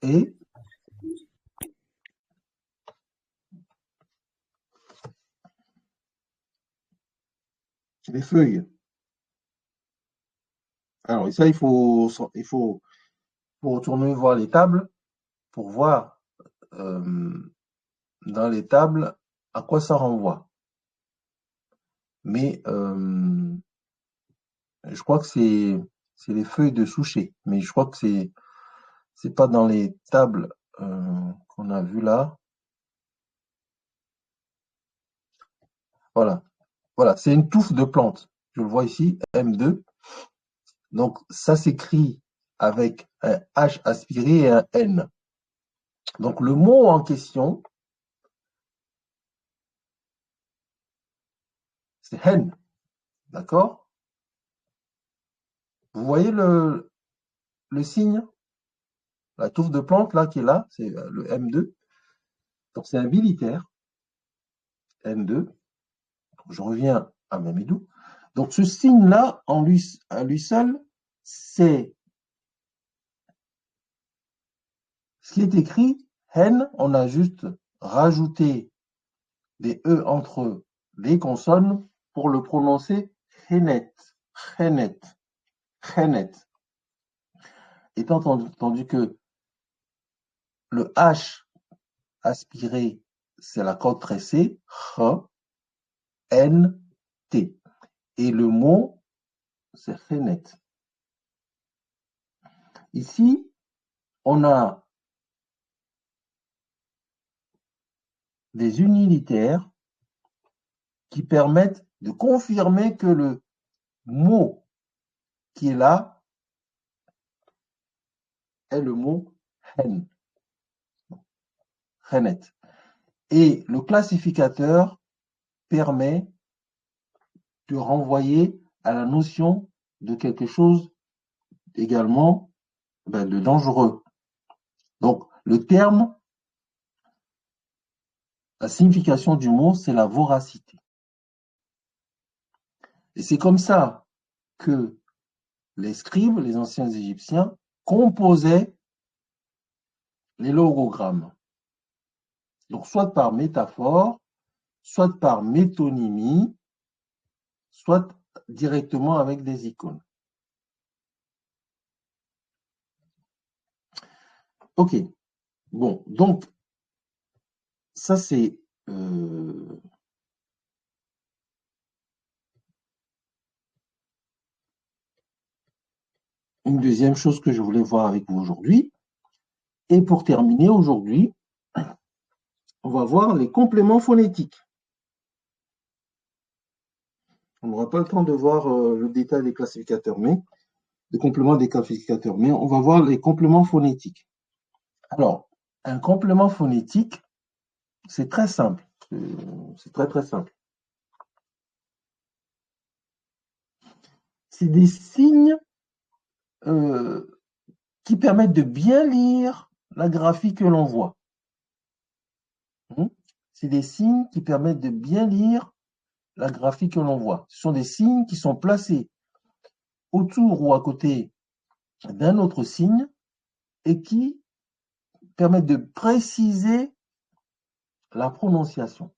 et les feuilles. Alors, et ça, faut retourner voir les tables pour voir dans les tables à quoi ça renvoie. Mais je crois que c'est les feuilles de Souchet. Mais je crois que c'est pas dans les tables qu'on a vues là. Voilà. Voilà, c'est une touffe de plantes. Je le vois ici, M2. Donc, ça s'écrit avec un H aspiré et un N. Donc, le mot en question, c'est hen. D'accord? Vous voyez le signe? La touffe de plante là qui est là, c'est le M2. Donc, c'est un militaire, M2. Je reviens à Mamidou. Donc, ce signe-là, à lui seul, c'est ce qui est écrit hen. On a juste rajouté des E entre les consonnes pour le prononcer Henet. Henet. Henet. Étant entendu que le H aspiré, c'est la corde tressée, H, N, T. Et le mot, c'est Henet. Ici, on a des unilitaires qui permettent de confirmer que le mot qui est là est le mot hen, Henet. Et le classificateur permet de renvoyer à la notion de quelque chose également de dangereux. Donc, le terme, la signification du mot, c'est la voracité. Et c'est comme ça que les scribes, les anciens Égyptiens, composaient les logogrammes. Donc, soit par métaphore, soit par métonymie, soit directement avec des icônes. Ok, bon, donc, ça c'est une deuxième chose que je voulais voir avec vous aujourd'hui. Et pour terminer aujourd'hui, on va voir les compléments phonétiques. On n'aura pas le temps de voir le détail des classificateurs, mais des compléments des classificateurs, mais on va voir les compléments phonétiques. Alors, un complément phonétique, c'est très simple. C'est très très simple. C'est des signes qui permettent de bien lire la graphie que l'on voit. C'est des signes qui permettent de bien lire la graphie que l'on voit. Ce sont des signes qui sont placés autour ou à côté d'un autre signe et qui permettent de préciser la prononciation.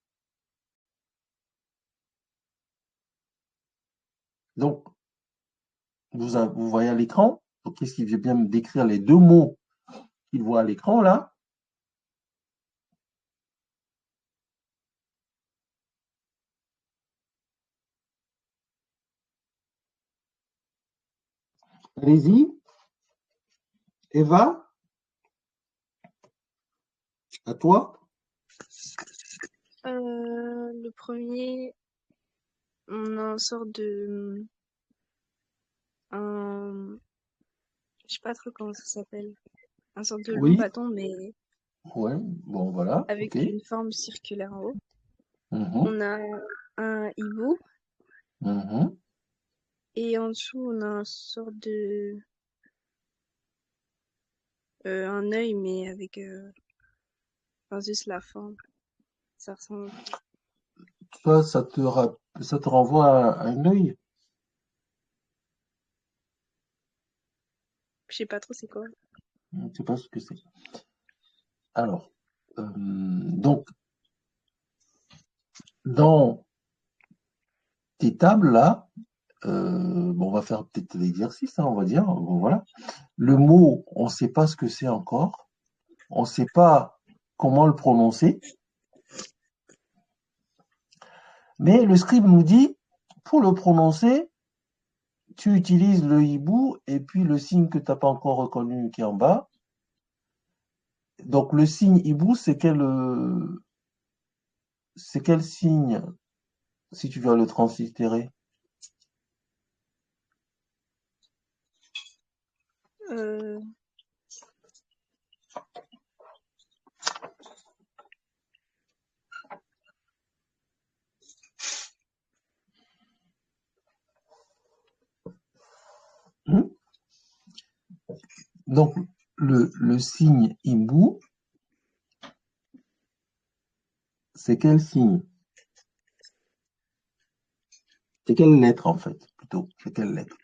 Donc, vous voyez à l'écran, donc qu'est-ce qu'il vient bien me décrire les deux mots qu'il voit à l'écran là. Allez-y, Eva, à toi. Le premier, on a une sorte de... je sais pas trop comment ça s'appelle. Un sorte de long Oui, bâton, mais ouais, bon voilà, avec ok. une forme circulaire en haut. Mhm, On a un hibou, mhm. et en dessous, on a une sorte de... un œil, mais avec enfin, juste la forme. Ça ressemble... Toi, ça te renvoie à un œil. Je sais pas trop c'est quoi. Je ne sais pas ce que c'est. Alors, donc, dans tes tables là, bon, on va faire peut-être l'exercice, hein, on va dire. Bon, voilà. Le mot, on ne sait pas ce que c'est encore. On ne sait pas comment le prononcer. Mais le scribe nous dit, pour le prononcer, tu utilises le hibou et puis le signe que tu n'as pas encore reconnu qui est en bas. Donc le signe hibou, c'est quel signe si tu dois le translittérer? Euh, Hmm. Donc le signe hibou, c'est quel signe? C'est quelle lettre en fait, plutôt? C'est quelle lettre?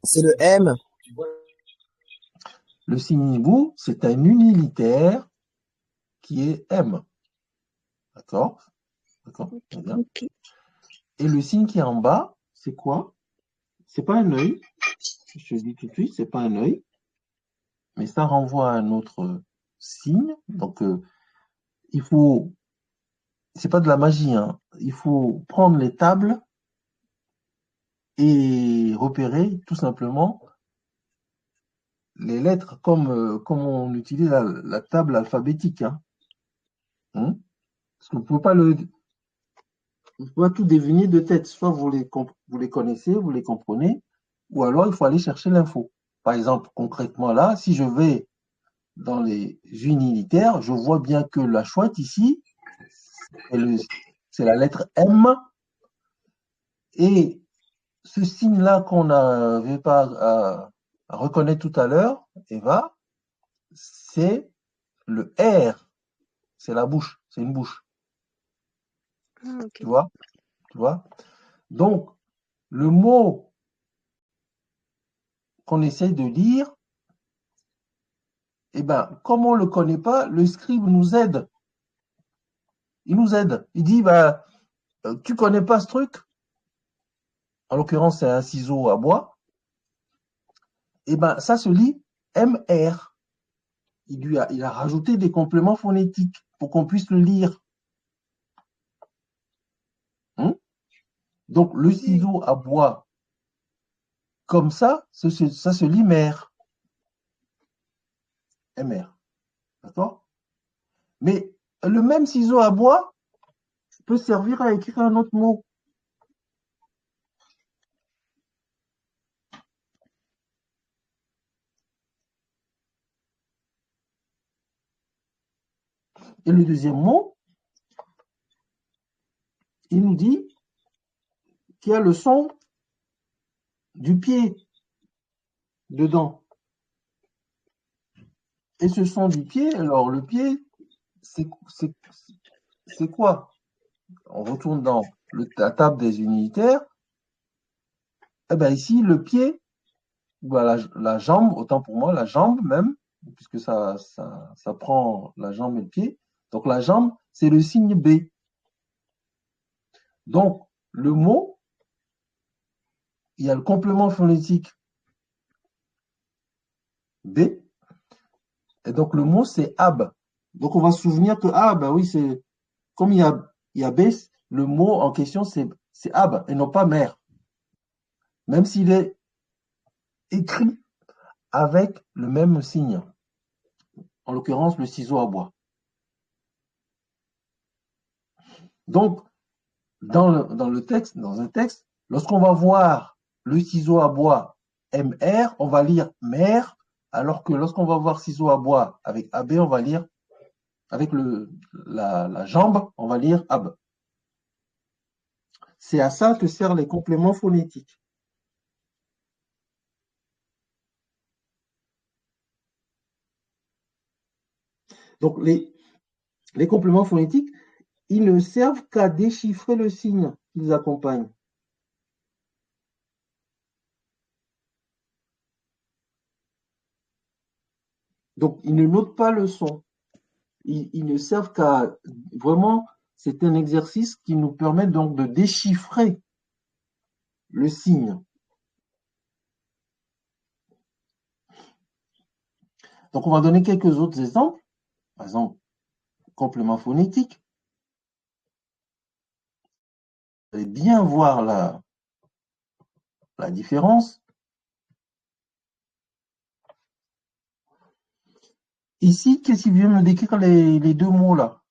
C'est le M. Le signe hibou, c'est un unilitaire qui est M. D'accord? D'accord? Très bien. ok. Et le signe qui est en bas, c'est quoi? C'est pas un œil. Je te dis tout de suite, c'est pas un œil, mais ça renvoie à un autre signe. Donc, il faut, c'est pas de la magie, hein. Il faut prendre les tables et repérer tout simplement les lettres comme on utilise la table alphabétique, hein. Parce que vous pouvez pas tout deviner de tête. Soit vous les connaissez, vous les comprenez, ou alors il faut aller chercher l'info. Par exemple, concrètement là, si je vais dans les unilitaires, je vois bien que la chouette ici, c'est la lettre M, et ce signe-là qu'on n'avait pas à reconnaître tout à l'heure, Eva, c'est le R, c'est la bouche, c'est une bouche, Ah, ok. tu vois, tu vois. Donc, le mot qu'on essaye de lire, eh ben, comme on ne le connaît pas, le scribe nous aide. Il nous aide. Il dit, bah, tu connais pas ce truc? En l'occurrence, c'est un ciseau à bois. Eh ben, ça se lit MR. Il a rajouté des compléments phonétiques pour qu'on puisse le lire. Donc, le ciseau à bois, comme ça se lit MR. MR. D'accord? Mais Le même ciseau à bois peut servir à écrire un autre mot. Et le deuxième mot, il nous dit qu'il y a le son du pied dedans. Et ce son du pied, alors le pied, c'est quoi? On retourne dans la table des unitaires. Eh bien ici, le pied, bah, la jambe, autant pour moi, la jambe même, puisque ça prend la jambe et le pied. Donc la jambe, c'est le signe B. Donc le mot, il y a le complément phonétique B, et donc le mot, c'est ab. Donc on va se souvenir que, ah ben oui, c'est comme il y a B, le mot en question, c'est ab, et non pas mère. Même s'il est écrit avec le même signe, en l'occurrence le ciseau à bois. Donc, dans un texte, lorsqu'on va voir le ciseau à bois MR, on va lire mère, alors que lorsqu'on va voir ciseau à bois avec AB, on va lire, avec la jambe, on va lire ab. C'est à ça que servent les compléments phonétiques. Donc, les compléments phonétiques, ils ne servent qu'à déchiffrer le signe qu'ils accompagnent. Donc, ils ne notent pas le son. Ils ne servent qu'à vraiment, c'est un exercice qui nous permet donc de déchiffrer le signe. Donc, on va donner quelques autres exemples. Par exemple, complément phonétique. Vous allez bien voir la différence. Ici, qu'est-ce qui vient me décrire les deux mots là?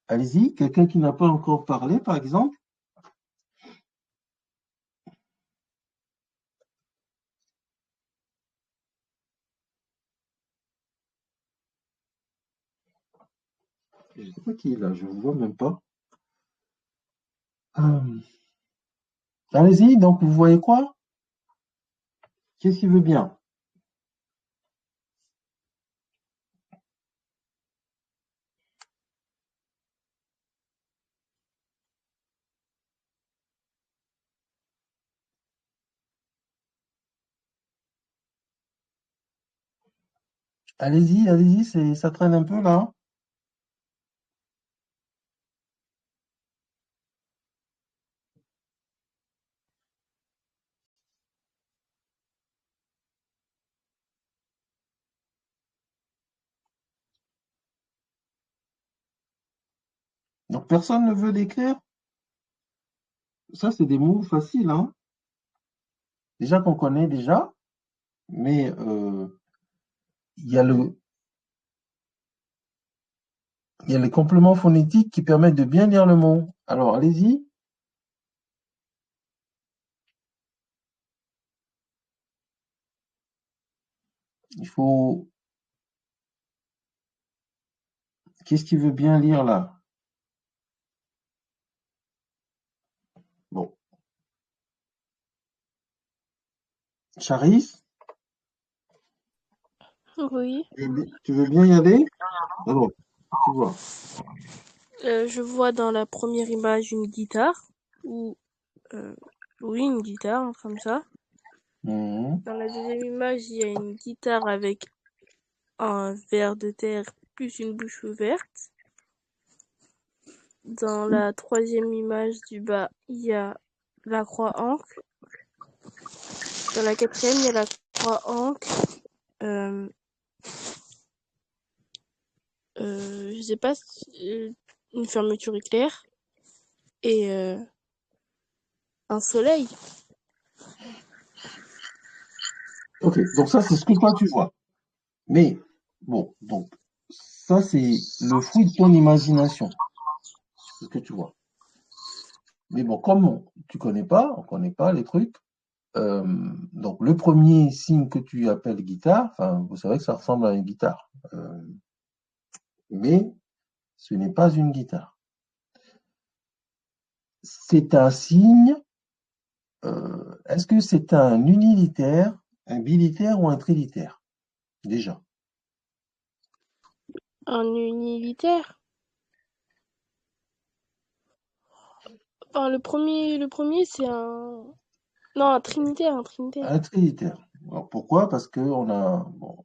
Allez-y, quelqu'un qui n'a pas encore parlé, par exemple. Je ne sais pas qui est là, je ne vous vois même pas. Allez-y, donc vous voyez quoi? Qu'est-ce qui veut bien? Allez-y, allez-y, ça traîne un peu là. Donc personne ne veut décrire? Ça, c'est des mots faciles, hein? Déjà qu'on connaît déjà, mais il y a les compléments phonétiques qui permettent de bien lire le mot. Alors, allez-y. Il faut... Qu'est-ce qui veut bien lire là? Bon. Charis, Oui. tu veux bien y aller? Alors, tu vois. Je vois dans la première image une guitare, ou oui, une guitare, comme ça. Mhm. Dans la deuxième image, il y a une guitare avec un ver de terre plus une bouche ouverte. Dans la troisième image du bas, il y a la croix ancre. Dans la quatrième, il y a la croix ancre. Je sais pas, une fermeture éclair et un soleil. Ok, donc ça, c'est ce que toi tu vois. Mais, bon, donc, ça, c'est le fruit de ton imagination. C'est ce que tu vois. Mais bon, comme tu connais pas, on connaît pas les trucs, donc le premier signe que tu appelles guitare, enfin, vous savez que ça ressemble à une guitare. Mais ce n'est pas une guitare. C'est un signe, est-ce que c'est un unilitaire, un bilitaire ou un trilitaire? Déjà. Un unilitaire. Enfin, le premier, c'est un... Non, un trinitaire, un trinitaire. Un trilitaire. Alors, pourquoi? Parce que bon,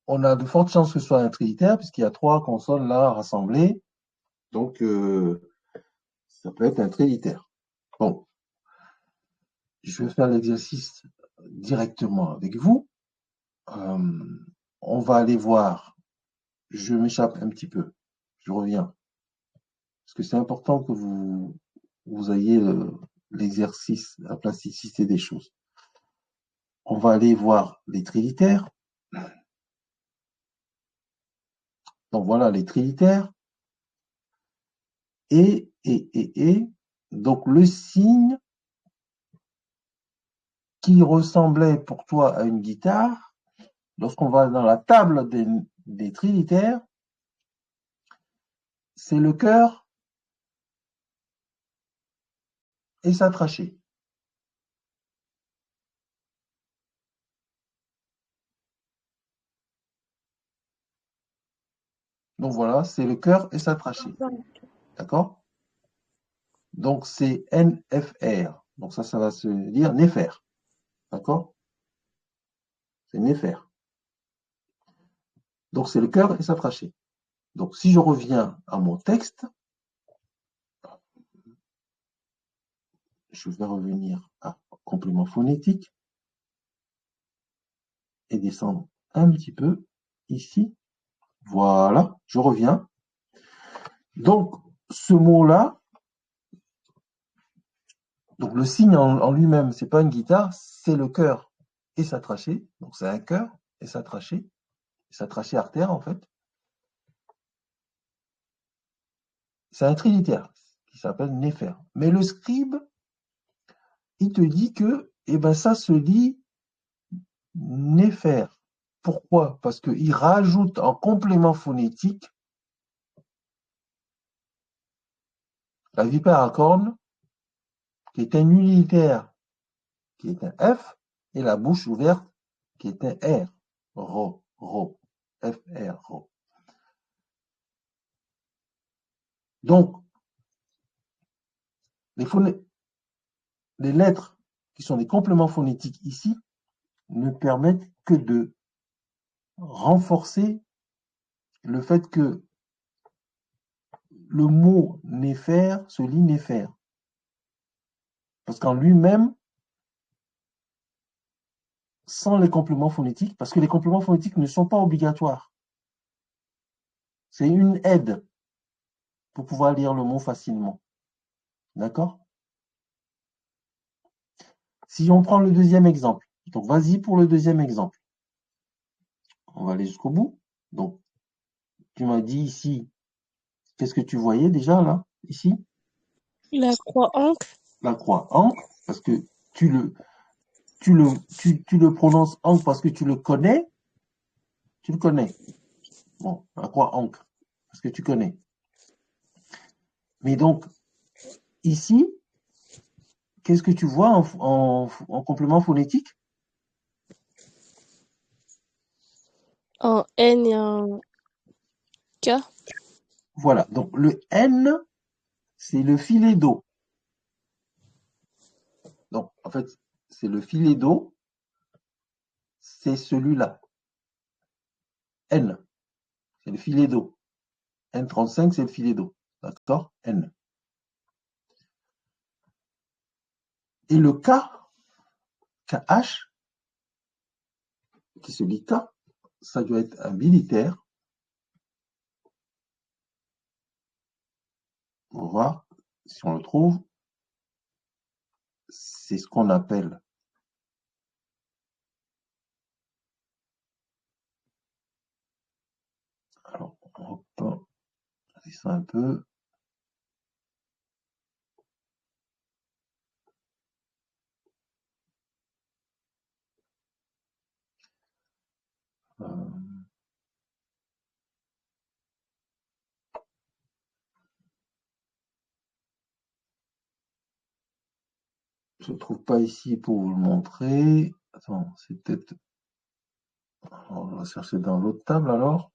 on a de fortes chances que ce soit un trilitaire, puisqu'il y a 3 consonnes là rassemblées. Donc, ça peut être un trilitaire. Bon, je vais faire l'exercice directement avec vous. On va aller voir. Je m'échappe un petit peu. Je reviens. Parce que c'est important que vous ayez l'exercice, la plasticité des choses. On va aller voir les trilitaires. Donc voilà les trilitaires. Et. Donc le signe qui ressemblait pour toi à une guitare, lorsqu'on va dans la table des trilitaires, c'est le cœur et sa trachée. Donc voilà, c'est le cœur et sa trachée. D'accord? Donc c'est NFR. Donc ça va se dire Néfer. D'accord? C'est Néfer. Donc c'est le cœur et sa trachée. Donc si je reviens à mon texte, je vais revenir à complément phonétique et descendre un petit peu ici. Voilà, je reviens. Donc ce mot-là, donc le signe en lui-même, c'est pas une guitare, c'est le cœur et sa trachée. Donc c'est un cœur et sa trachée artère en fait. C'est un trilitère qui s'appelle Néfer. Mais le scribe, il te dit que ça se lit Néfer. Pourquoi? Parce qu'il rajoute en complément phonétique la vipère à cornes, qui est un unitaire, qui est un F, et la bouche ouverte, qui est un R. Ro, ro, F, R, ro. Donc, les lettres qui sont des compléments phonétiques ici ne permettent que de renforcer le fait que le mot néfer se lit néfer. Parce qu'en lui-même, sans les compléments phonétiques, parce que les compléments phonétiques ne sont pas obligatoires. C'est une aide pour pouvoir lire le mot facilement. D'accord? Si on prend le deuxième exemple, donc vas-y pour le deuxième exemple. On va aller jusqu'au bout. Donc, tu m'as dit ici, qu'est-ce que tu voyais déjà là, ici? La croix ancre. La croix ancre, parce que tu le prononces ancre parce que tu le connais. Tu le connais. Bon, la croix ancre, parce que tu connais. Mais donc, ici, qu'est-ce que tu vois en complément phonétique? Un N et un K. Voilà, donc le N, c'est le filet d'eau. Donc, en fait, c'est le filet d'eau, c'est celui-là. N, c'est le filet d'eau. N35, c'est le filet d'eau. D'accord? N. Et le K, KH, qui se lit K, ça doit être un militaire. On va voir si on le trouve. C'est ce qu'on appelle C'est ça un peu. Je ne trouve pas ici pour vous le montrer. Attends, c'est peut-être. On va chercher dans l'autre table alors.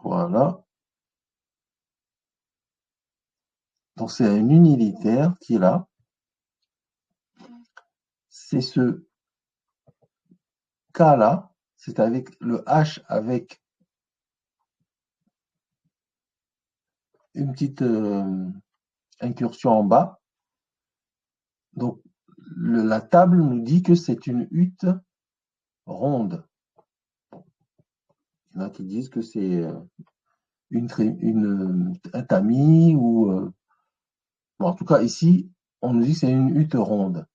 Voilà. Donc c'est un unilitaire qui est là. C'est ce K-là. C'est avec le H avec une petite incursion en bas. Donc la table nous dit que c'est une hutte ronde. Il y en a qui disent que c'est un tamis ou bon, en tout cas ici on nous dit que c'est une hutte ronde.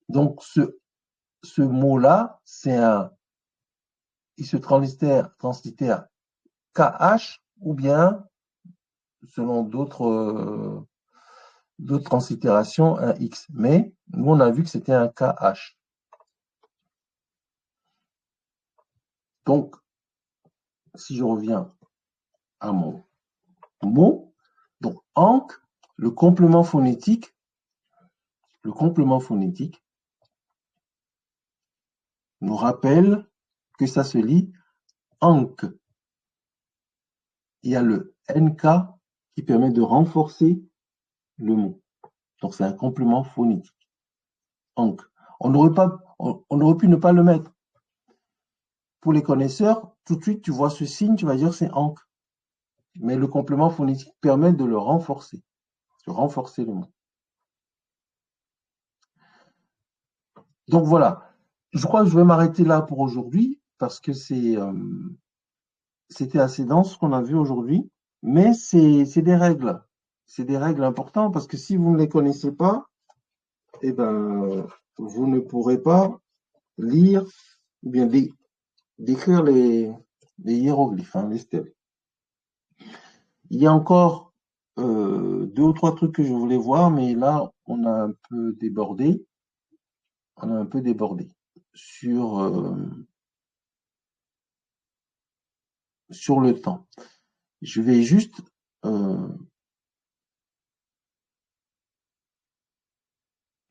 Donc ce mot-là, il se translitère KH ou bien selon d'autres translittérations un X. Mais nous on a vu que c'était un KH. Donc si je reviens à mon mot, donc ankh, le complément phonétique nous rappelle que ça se lit ankh. Il y a le NK qui permet de renforcer le mot. Donc c'est un complément phonétique. Ankh. On aurait pu ne pas le mettre. Pour les connaisseurs, tout de suite tu vois ce signe, tu vas dire c'est ankh. Mais le complément phonétique permet de le renforcer, de renforcer le mot. Donc voilà, je crois que je vais m'arrêter là pour aujourd'hui parce que c'était assez dense ce qu'on a vu aujourd'hui, mais c'est des règles. C'est des règles importantes parce que si vous ne les connaissez pas, eh ben, vous ne pourrez pas lire ou bien décrire les hiéroglyphes, hein, les stèles. Il y a encore 2 ou 3 trucs que je voulais voir, mais là, on a un peu débordé. On a un peu débordé sur le temps. Je vais juste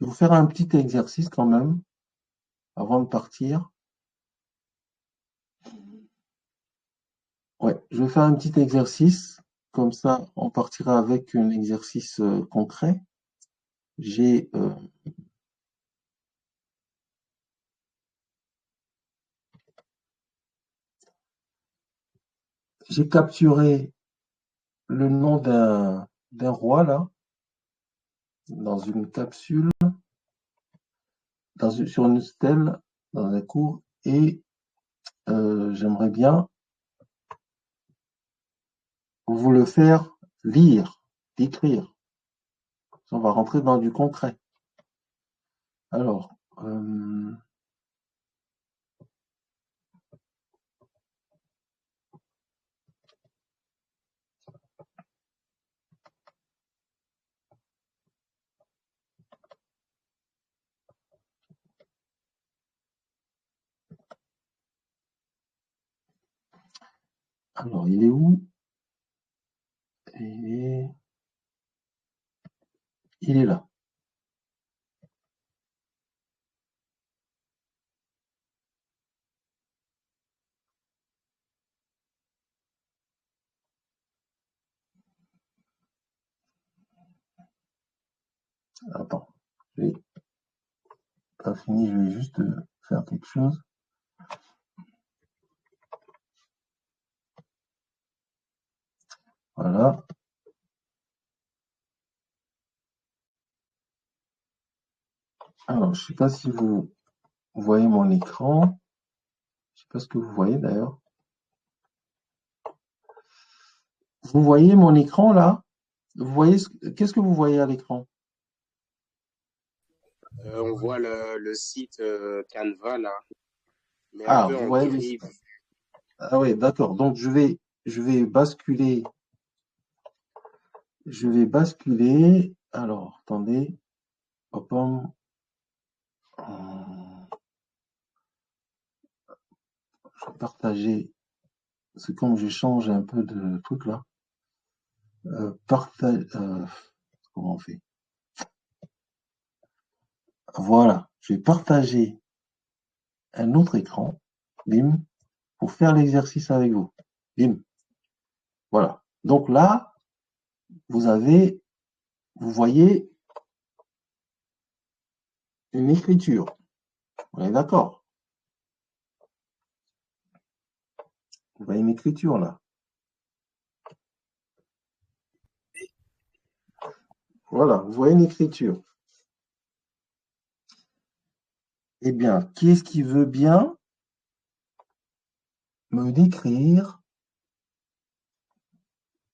vous faire un petit exercice quand même avant de partir. Ouais, je vais faire un petit exercice. Comme ça, on partira avec un exercice concret. J'ai capturé le nom d'un roi là, dans une capsule, sur une stèle, dans un cours, et j'aimerais bien vous le faire lire, décrire. On va rentrer dans du concret. Alors, il est où? Il est là. Attends, j'ai pas fini, je vais juste faire quelque chose. Voilà. Alors, je ne sais pas si vous voyez mon écran. Je ne sais pas ce que vous voyez d'ailleurs. Vous voyez mon écran là? Vous voyez qu'est-ce que vous voyez à l'écran? On voit le site Canva là, mais un Ah, peu vous en voyez gris. Ah oui, d'accord. Donc, je vais basculer. Je vais basculer. Alors, attendez. Hop, je vais partager. C'est comme je change un peu de truc là. Partage. Comment on fait? Voilà. Je vais partager un autre écran. Bim. Pour faire l'exercice avec vous. Bim. Voilà. Donc là, vous voyez une écriture. On est d'accord? Vous voyez une écriture là. Voilà, vous voyez une écriture. Eh bien, qui est-ce qui veut bien me décrire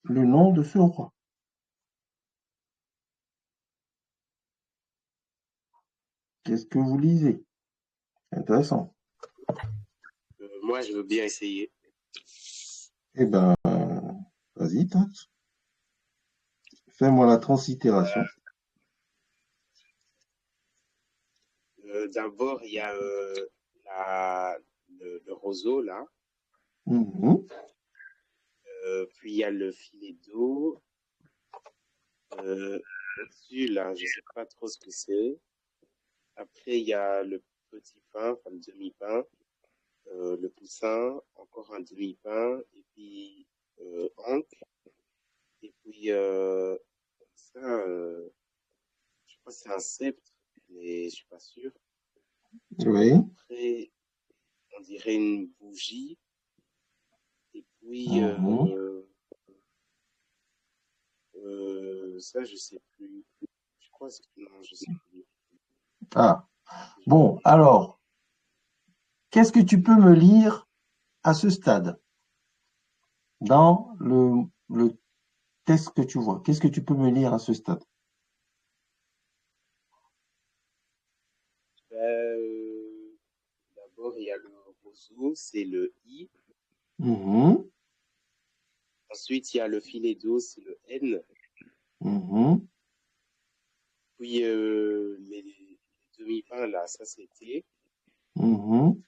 le nom de ce roi? Qu'est-ce que vous lisez? Intéressant. Moi, je veux bien essayer. Eh bien, vas-y, Tot. Fais-moi la translittération. D'abord, il y a le roseau, là. Mhm. Puis, il y a le filet d'eau. Au-dessus, là, je sais pas trop ce que c'est. Après, il y a le petit pain, enfin le demi-pain. Le poussin, encore un demi-pain. Et puis, Ankh. Et puis, ça, je crois que c'est un sceptre, mais je suis pas sûr. Oui. Après, on dirait une bougie. Et puis, Mhm. ça, je sais plus. Je crois que non, je sais plus. Ah, bon, alors, qu'est-ce que tu peux me lire à ce stade dans le texte que tu vois? Qu'est-ce que tu peux me lire à ce stade? D'abord, il y a le roseau, c'est le I. Mhm. Ensuite, il y a le filet d'eau, c'est le N. Mhm. Puis, les demi-pains, là, ça, c'est T. Mhm.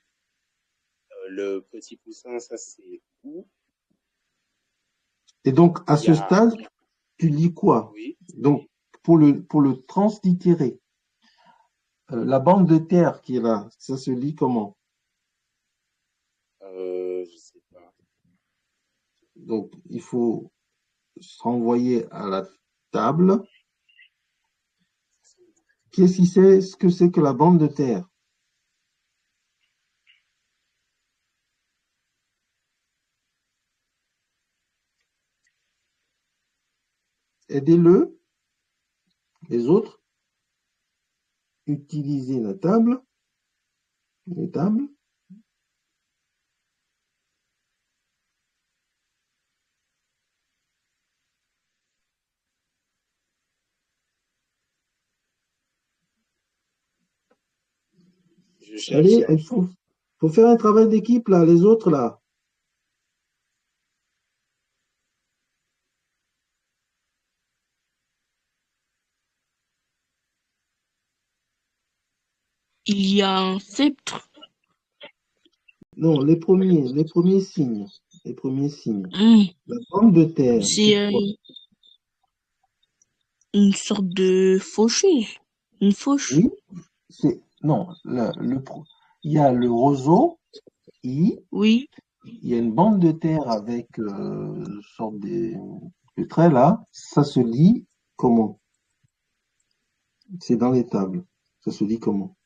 Le petit poussin, ça, c'est OU. Et donc, à Il y ce a, stade, tu lis quoi? oui, Donc, pour le translittérer, la bande de terre qui est là, ça se lit comment? je sais pas. Donc, il faut se renvoyer à la table. Qu'est-ce qui sait ce que c'est que la bande de terre? Aidez-le, les autres, utilisez la table, les tables. Je Allez, cherche. faut faire un travail d'équipe là, les autres là. Il y a un sceptre. Non, les premiers signes, les premiers signes. Hmm. La bande de terre, c'est C'est quoi? une sorte de faucheuse. Une fauche. Oui, c'est non, il y a le roseau, Oui. il y a une bande de terre avec sorte de trait là, ça se lit comment? C'est dans les tables. Ça se dit comment?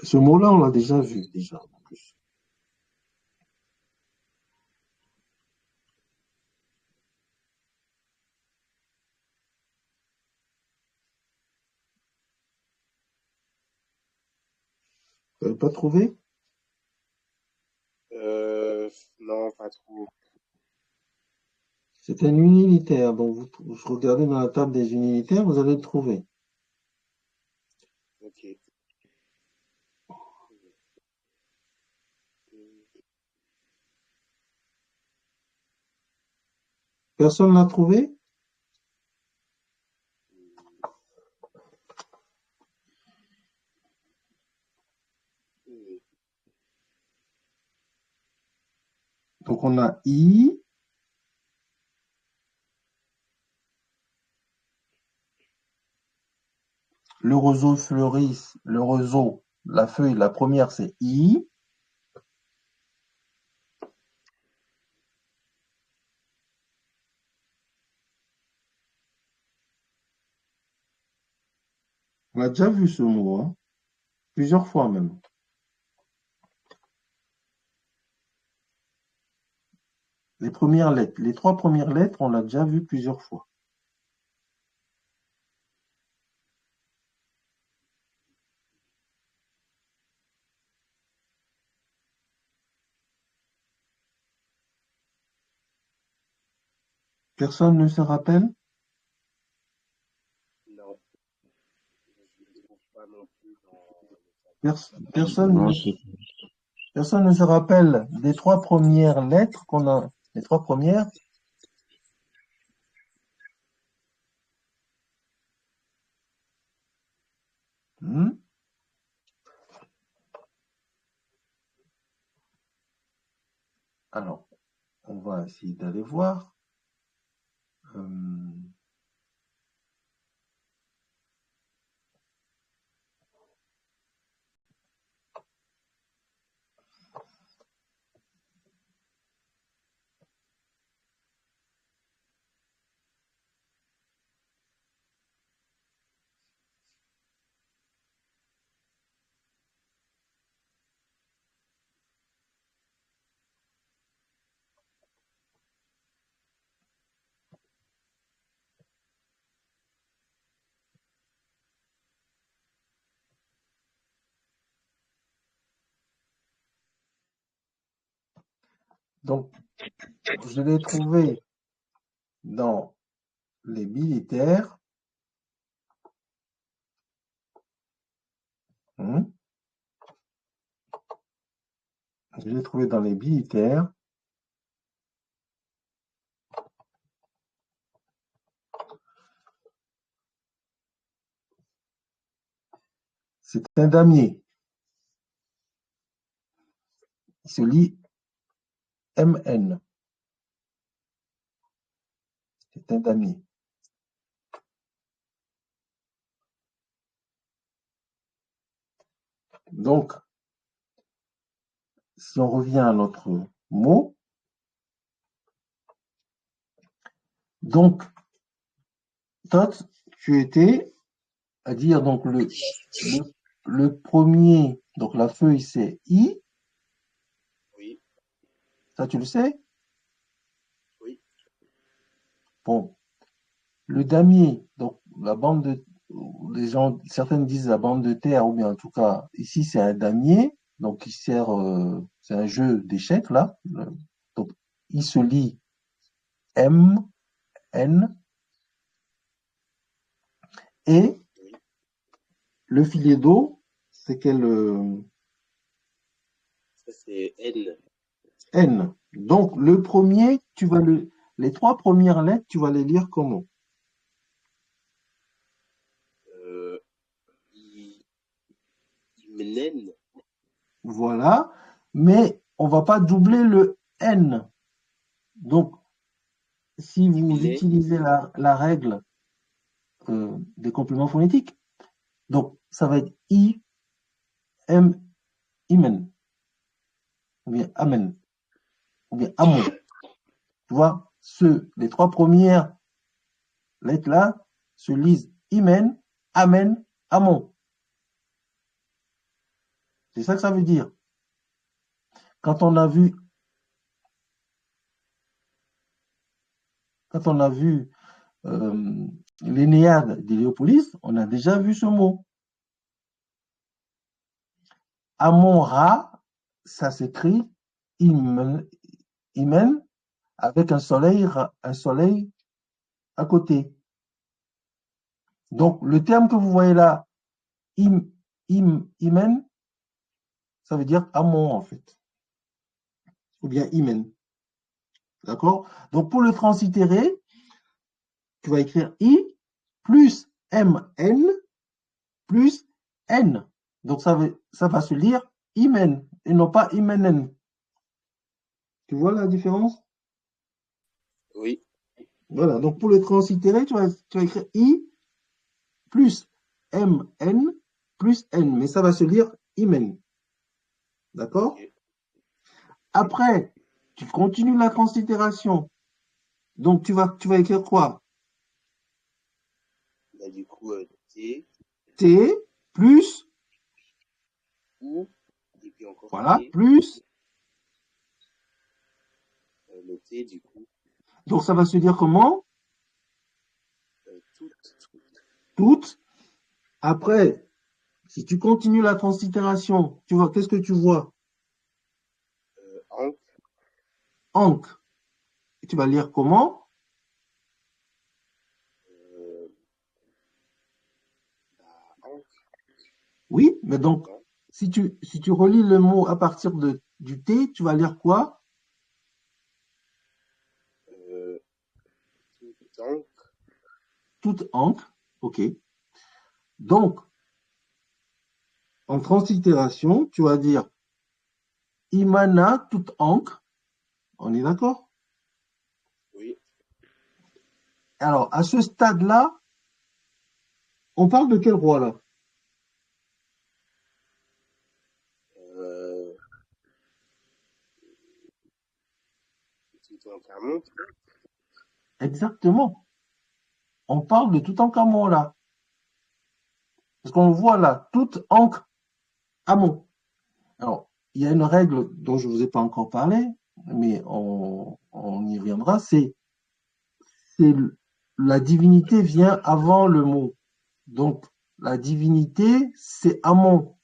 Ce mot-là, on l'a déjà vu déjà en plus. Vous n'avez pas trouvé? Non, pas trop. C'est un unilitaire. Donc vous regardez dans la table des unilitaires, vous allez le trouver. Ok. Personne l'a trouvé? Donc on a I, le roseau fleurit, le roseau, la feuille, la première c'est I. On a déjà vu ce mot, hein, plusieurs fois même. Les premières lettres, les 3 premières lettres, on l'a déjà vu plusieurs fois. Personne ne se rappelle? Non, je ne trouve pas non plus dans le Personne, Non, personne ne se rappelle des 3 premières lettres qu'on a. Les 3 premières? Hmm. Alors, on va essayer d'aller voir. Donc, je l'ai trouvé dans les militaires. Hmm. Je l'ai trouvé dans les militaires. C'est un damier. Il se lit MN. C'est un damier. Donc, si on revient à notre mot, donc, toi, tu étais à dire donc le premier, donc la feuille c'est I, Oui, ça tu le sais? oui, Bon, le damier, donc la bande de, les gens, certaines disent la bande de terre, ou bien en tout cas, ici c'est un damier, donc qui sert, c'est un jeu d'échecs là. Donc, il se lit M, N, et oui. le filet d'eau, c'est quel Ça, c'est N. N. Donc, le premier, les 3 premières lettres, tu vas les lire comment? Euh, I, Imnen. Voilà. Mais on va pas doubler le N. Donc, si vous Imné. utilisez la règle des compléments phonétiques, donc ça va être I, M, Imen, ou bien Amen, ou bien Amon. Tu vois, les 3 premières lettres là se lisent Imen, Amen, Amon. C'est ça que ça veut dire. Quand on a vu, quand on a vu l'Énéade d'Héliopolis, on a déjà vu ce mot. Amon-Ra, ça s'écrit Imen, Imen avec un soleil à côté. Donc, le terme que vous voyez là, Imen, ça veut dire Amon en fait. Ou bien Imen. D'accord? Donc, pour le translittérer, tu vas écrire I plus MN plus N. Donc, ça va se lire Imen et non pas Imenen. Tu vois la différence? Oui, Voilà. Donc, pour le translittérer, tu vas écrire I plus MN plus N. Mais ça va se lire Imen. D'accord? ok. Après, tu continues la translittération. Donc, tu vas écrire quoi? Bah, du coup, T, T plus, ou, et puis encore voilà, T, plus. le T, du coup, Donc, ça va se dire comment? toute, Toutes. Après, si tu continues la translittération, tu vois, qu'est-ce que tu vois? en, Ankh. Et tu vas lire comment? euh, bah, en, Oui, mais donc, non, si tu relis le mot à partir du T, tu vas lire quoi? euh, tout, en, Toute ankh. OK. Donc, en translittération, tu vas dire Imana toute ankh. On est d'accord? oui, Alors, à ce stade-là, on parle de quel roi là? euh, tout en Camon, Exactement. On parle de Toutankhamon là. Parce qu'on voit là, toute ankh Amon. Alors, il y a une règle dont je ne vous ai pas encore parlé, mais on y reviendra, c'est la divinité vient avant le mot. Donc, la divinité, c'est Amon,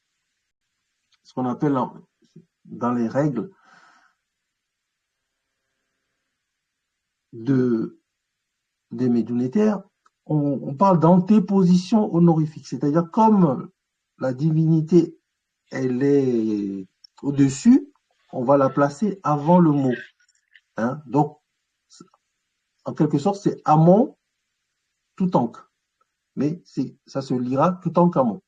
ce qu'on appelle dans les règles des médiunétaires, on parle d'antéposition honorifique, c'est-à-dire comme la divinité, elle est au-dessus, on va la placer avant le mot. Hein. Donc, en quelque sorte, c'est Amon tout ankh. Mais ça se lira tout en camon.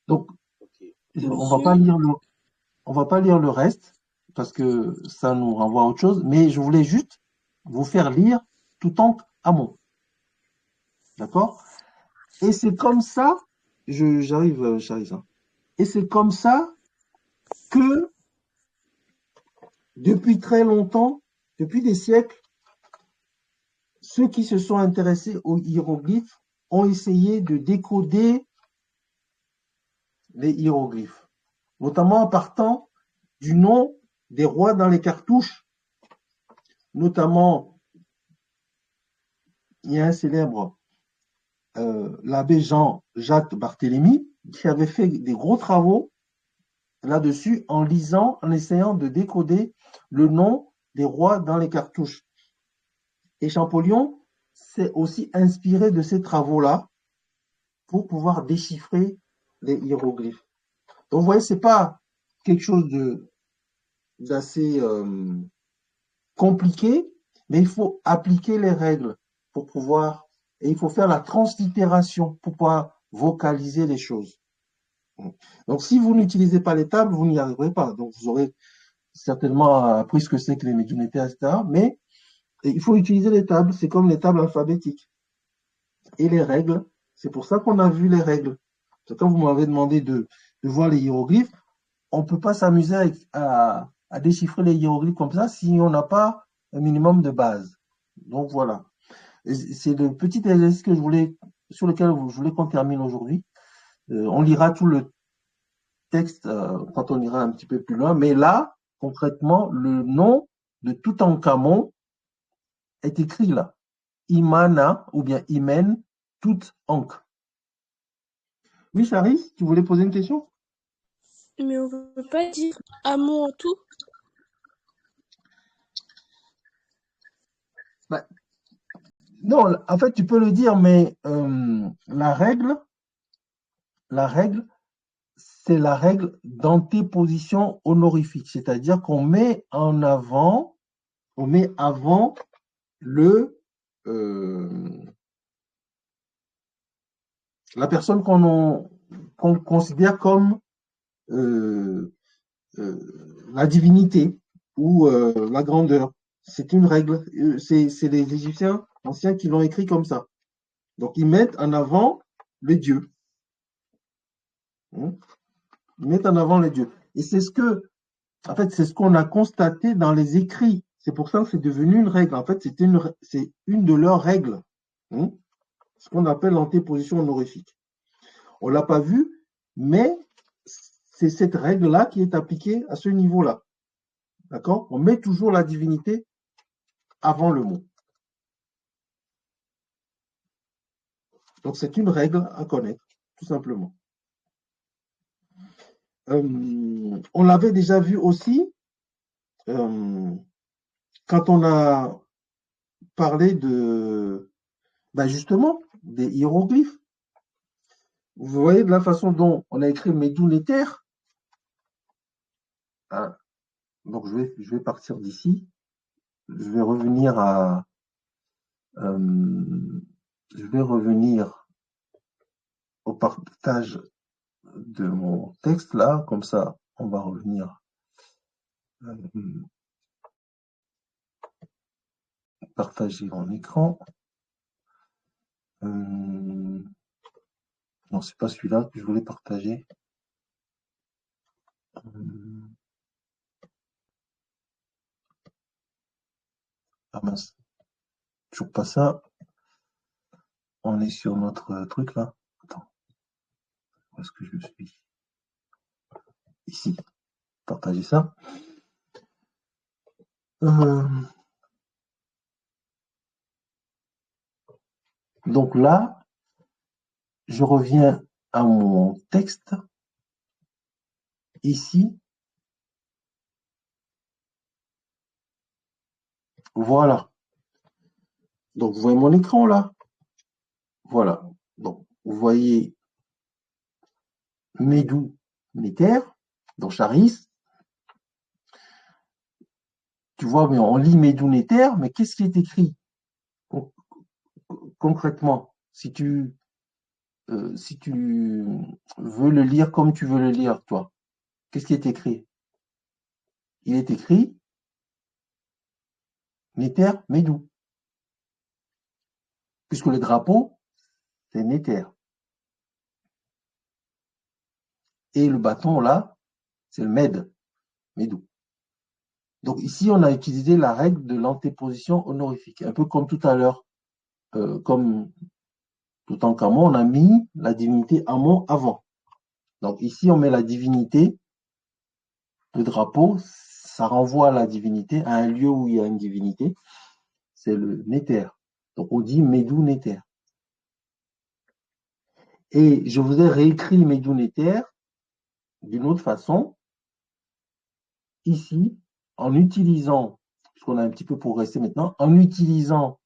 Donc, ok, on va pas Monsieur, lire on va pas lire le reste parce que ça nous renvoie à autre chose, mais je voulais juste vous faire lire tout en amont. D'accord? Et c'est comme ça, j'arrive, Charissa. Et c'est comme ça que depuis très longtemps, depuis des siècles, ceux qui se sont intéressés aux hiéroglyphes ont essayé de décoder les hiéroglyphes, notamment en partant du nom des rois dans les cartouches, notamment, il y a un célèbre, l'abbé Jean-Jacques Barthélemy, qui avait fait des gros travaux là-dessus en lisant, en essayant de décoder le nom des rois dans les cartouches. Et Champollion s'est aussi inspiré de ces travaux-là pour pouvoir déchiffrer les hiéroglyphes. Donc, vous voyez, c'est pas quelque chose d'assez compliqué, mais il faut appliquer les règles pour pouvoir, et il faut faire la translittération pour pouvoir vocaliser les choses. Donc, si vous n'utilisez pas les tables, vous n'y arriverez pas. Donc, vous aurez certainement appris ce que c'est que les médiumnités, etc. Mais il faut utiliser les tables. C'est comme les tables alphabétiques. Et les règles, c'est pour ça qu'on a vu les règles. Quand vous m'avez demandé de voir les hiéroglyphes, on ne peut pas s'amuser à déchiffrer les hiéroglyphes comme ça si on n'a pas un minimum de base. Donc voilà. C'est le petit exercice sur lequel je voulais qu'on termine aujourd'hui. On lira tout le texte quand on ira un petit peu plus loin, mais là, concrètement, le nom de Toutankhamon est écrit là. Imana ou bien Imen Toutankh. Oui, Charis, tu voulais poser une question? mais on peut pas dire Amon en tout? Bah, non, en fait, tu peux le dire, mais la règle, c'est la règle d'antéposition honorifique, c'est-à-dire qu'on met en avant on met avant euh, la personne qu'on considère comme euh, la divinité ou la grandeur. C'est une règle. C'est les Égyptiens anciens qui l'ont écrit comme ça. Donc, ils mettent en avant le Dieu. Hein. Ils mettent en avant le Dieu. Et c'est en fait, c'est ce qu'on a constaté dans les écrits. C'est pour ça que c'est devenu une règle. En fait, c'est une de leurs règles. Hein. Ce qu'on appelle l'antéposition honorifique. On ne l'a pas vu, mais c'est cette règle-là qui est appliquée à ce niveau-là. D'accord? On met toujours la divinité avant le mot. Donc, c'est une règle à connaître, tout simplement. On l'avait déjà vu aussi quand on a parlé justement, des hiéroglyphes. Vous voyez de la façon dont on a écrit Médounéter. Hein. Donc, je vais partir d'ici. Je vais revenir au partage de mon texte là, comme ça, on va revenir partager mon écran. Non, c'est pas celui-là que je voulais partager. Ah mince, toujours pas ça. On est sur notre truc là. Attends, où est-ce que je suis? Ici, partager ça. Donc là, je reviens à mon texte. Ici, voilà. Donc, vous voyez mon écran là? Voilà. Donc, vous voyez Médounéter, dans Charis. Tu vois, mais on lit Médounéter, mais qu'est-ce qui est écrit concrètement? Si tu veux le lire comme tu veux le lire, toi, qu'est-ce qui est écrit? Il est écrit Néter, Médou. Puisque le drapeau, c'est Néter. Et le bâton, là, c'est le Med, Médou. Donc ici, on a utilisé la règle de l'antéposition honorifique, un peu comme tout à l'heure. Comme Toutankhamon, on a mis la divinité Amon avant. Donc ici, on met la divinité, le drapeau, ça renvoie à la divinité, à un lieu où il y a une divinité, c'est le Néter. Donc on dit Médou Néter. Et je vous ai réécrit Médou Néter d'une autre façon, ici, en utilisant, puisqu'on a un petit peu progressé maintenant, en utilisant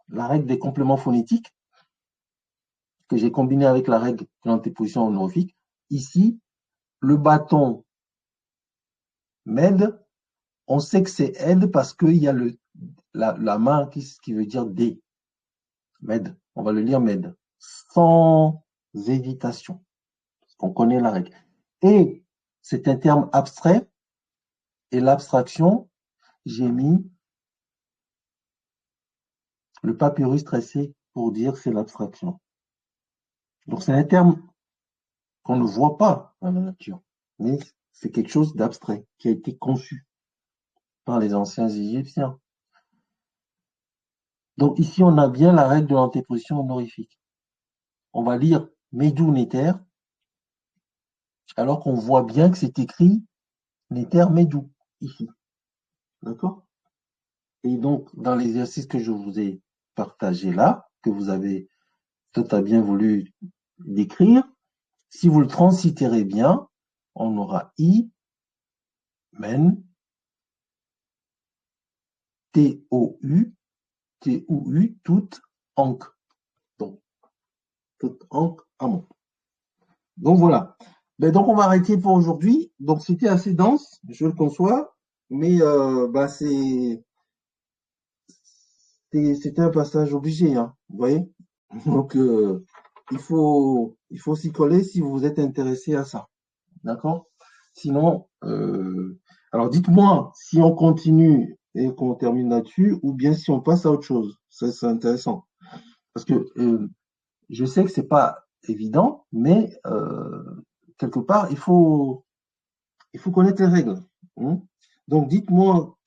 la règle des compléments phonétiques, que j'ai combiné avec la règle de l'antéposition honorifique. Ici, le bâton Med, on sait que c'est Ed parce qu'il y a la main qui veut dire D. Med, on va le lire Med, sans hésitation, parce qu'on connaît la règle. Et c'est un terme abstrait, et l'abstraction, j'ai mis le papyrus tressé pour dire c'est l'abstraction. Donc c'est un terme qu'on ne voit pas dans la nature, mais c'est quelque chose d'abstrait qui a été conçu par les anciens Égyptiens. Donc ici, on a bien la règle de l'antéposition honorifique. On va lire Médou Néter, alors qu'on voit bien que c'est écrit Néter Médou, ici. D'accord? Et donc, dans l'exercice que je vous ai partagé là, que vous avez tout à bien voulu décrire, si vous le transitérez bien, on aura I, Men, T-O-U, T-O-U, tout, Ankh. Donc, tout, Ankh, Amon. Donc voilà. Ben, donc on va arrêter pour aujourd'hui. Donc c'était assez dense, je le conçois, mais c'était un passage obligé, hein, vous voyez? Donc, il faut s'y coller si vous êtes intéressé à ça. D'accord? Sinon, alors dites-moi si on continue et qu'on termine là-dessus ou bien si on passe à autre chose. Ça, c'est intéressant. Parce que je sais que c'est pas évident, mais quelque part, il faut connaître les règles. Hein. Donc, dites-moi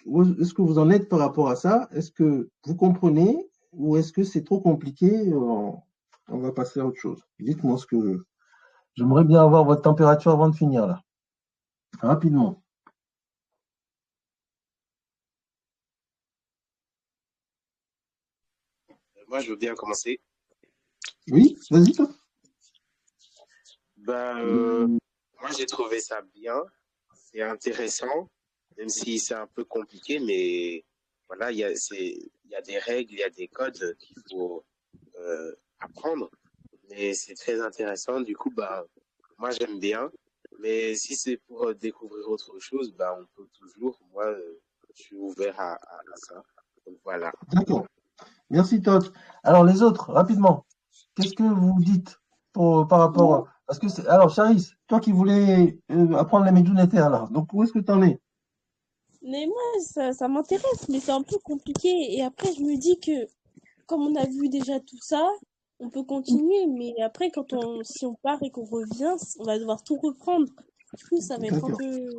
où est-ce que vous en êtes par rapport à ça? Est-ce que vous comprenez ou est-ce que c'est trop compliqué? On va passer à autre chose. Dites-moi ce que j'aimerais bien avoir votre température avant de finir là. Rapidement. Moi, je veux bien commencer. Oui, vas-y toi. Ben, moi, j'ai trouvé ça bien. C'est intéressant, même si c'est un peu compliqué, mais voilà, il y a des règles, il y a des codes qu'il faut apprendre. Mais c'est très intéressant. Du coup, bah, moi, j'aime bien. Mais si c'est pour découvrir autre chose, bah, on peut toujours. Moi, je suis ouvert à ça. Donc, voilà. D'accord. Merci Todd. Alors les autres, rapidement. Qu'est-ce que vous dites par rapport parce que alors Charis, toi qui voulais apprendre les Medjugorje là. Donc où est-ce que tu en es? Mais moi, ça m'intéresse, mais c'est un peu compliqué. Et après, je me dis que, comme on a vu déjà tout ça, on peut continuer. Mais après, si on part et qu'on revient, on va devoir tout reprendre. Du coup, ça va être un D'accord. peu...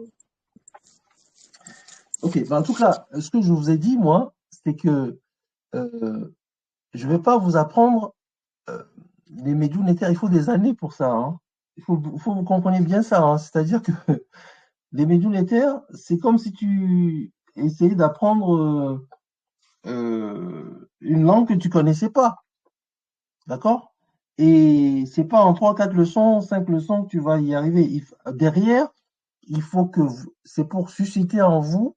Ok. Ben, en tout cas, ce que je vous ai dit moi, c'est que euh, je vais pas vous apprendre euh, les Medjugorje. Il faut des années pour ça. Hein. Il faut que vous compreniez bien ça. Hein. C'est-à-dire que les Medjugorje, c'est comme si tu essayais d'apprendre une langue que tu connaissais pas. D'accord? Et c'est pas en 3, 4 leçons, 5 leçons que tu vas y arriver. Derrière, il faut que c'est pour susciter en vous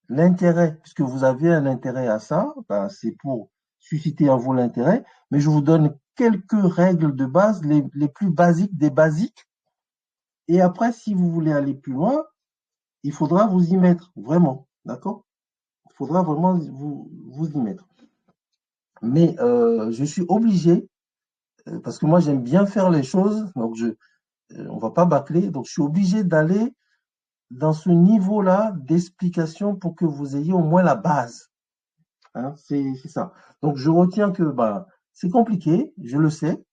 l'intérêt, puisque vous avez un intérêt à ça, ben, c'est pour susciter en vous l'intérêt, mais je vous donne quelques règles de base, les plus basiques des basiques, et après, si vous voulez aller plus loin, il faudra vous y mettre, vraiment, d'accord? Il faudra vraiment vous y mettre. Mais je suis obligé, parce que moi j'aime bien faire les choses, donc on va pas bâcler, donc je suis obligé d'aller dans ce niveau-là d'explication pour que vous ayez au moins la base. Hein, c'est ça. Donc je retiens que bah, c'est compliqué, je le sais,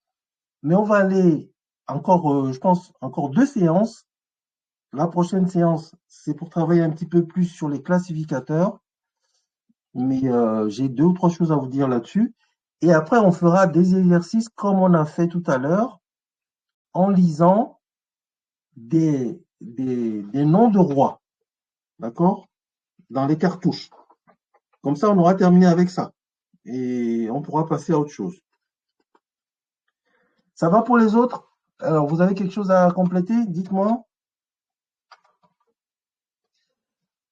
mais on va aller encore, je pense, encore 2 séances. La prochaine séance, c'est pour travailler un petit peu plus sur les classificateurs, mais j'ai 2 ou 3 choses à vous dire là-dessus. Et après, on fera des exercices comme on a fait tout à l'heure, en lisant des noms de rois, d'accord? Dans les cartouches. Comme ça, on aura terminé avec ça. Et on pourra passer à autre chose. Ça va pour les autres? Alors, vous avez quelque chose à compléter? Dites-moi.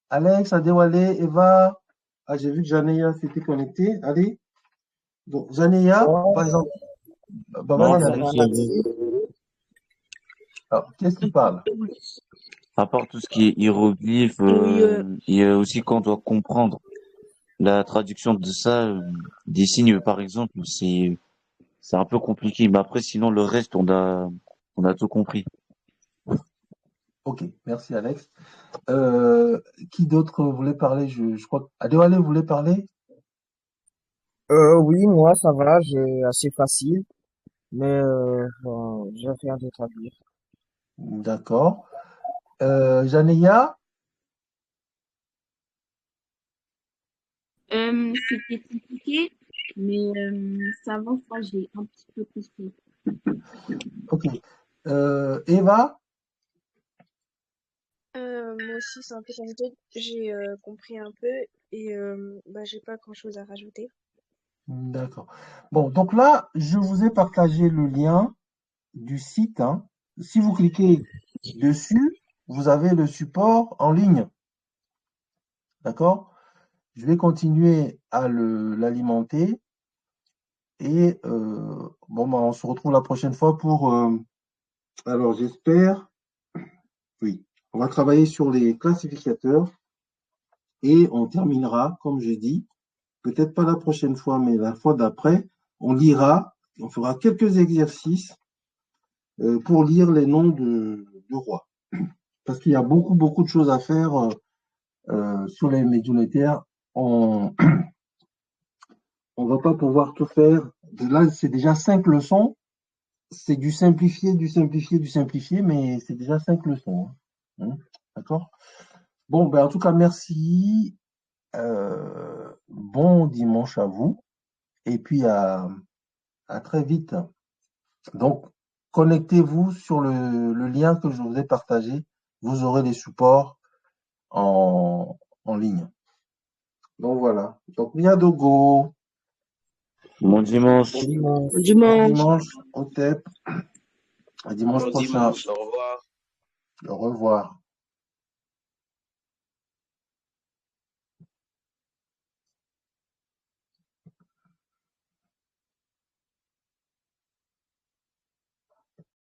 Alex, Adewale, Eva. Ah, j'ai vu que Janeya s'était connectée. Allez. Donc, Janeya, par Ouais, exemple. Bah, Non, vas-y, ça c'est Alex. va, juste merci. Alors, qu'est-ce qui parle? à part tout ce qui est hiéroglyphe, Oui, il y a aussi qu'on doit comprendre la traduction de ça, des signes par exemple, c'est un peu compliqué. Mais après, sinon le reste, on a tout compris. Ok, merci Alex. Qui d'autre voulait parler? Je crois que Adewale voulait parler? Oui, moi, ça va, j'ai assez facile, mais bon, je vais faire de traduire. D'accord. Janeya? c'était compliqué, mais ça va, moi j'ai un petit peu compris. Ok. Eva? Moi aussi, c'est un peu comme toi. J'ai compris un peu et bah, j'ai pas grand-chose à rajouter. D'accord. Bon, donc là, je vous ai partagé le lien du site. Hein. Si vous cliquez dessus, vous avez le support en ligne. D'accord? Je vais continuer à l'alimenter et bon, bah, on se retrouve la prochaine fois pour. Alors, j'espère. Oui, on va travailler sur les classificateurs Et on terminera, comme je dis, peut-être pas la prochaine fois, mais la fois d'après, on lira, on fera quelques exercices pour lire les noms de rois. Parce qu'il y a beaucoup, beaucoup de choses à faire sur les médiumnitaires. On va pas pouvoir tout faire. Là, c'est déjà 5 leçons. C'est du simplifié, du simplifié, du simplifié, mais c'est déjà 5 leçons. Hein. D'accord? Bon, ben, en tout cas, merci. Bon dimanche à vous. Et puis à très vite. Donc, connectez-vous sur le lien que je vous ai partagé. Vous aurez les supports en ligne. Donc voilà. Donc, Miadogo. Bon dimanche. Dimanche. Bon Dimanche. dimanche au TEP. À dimanche Bon prochain. dimanche, au revoir. Au revoir.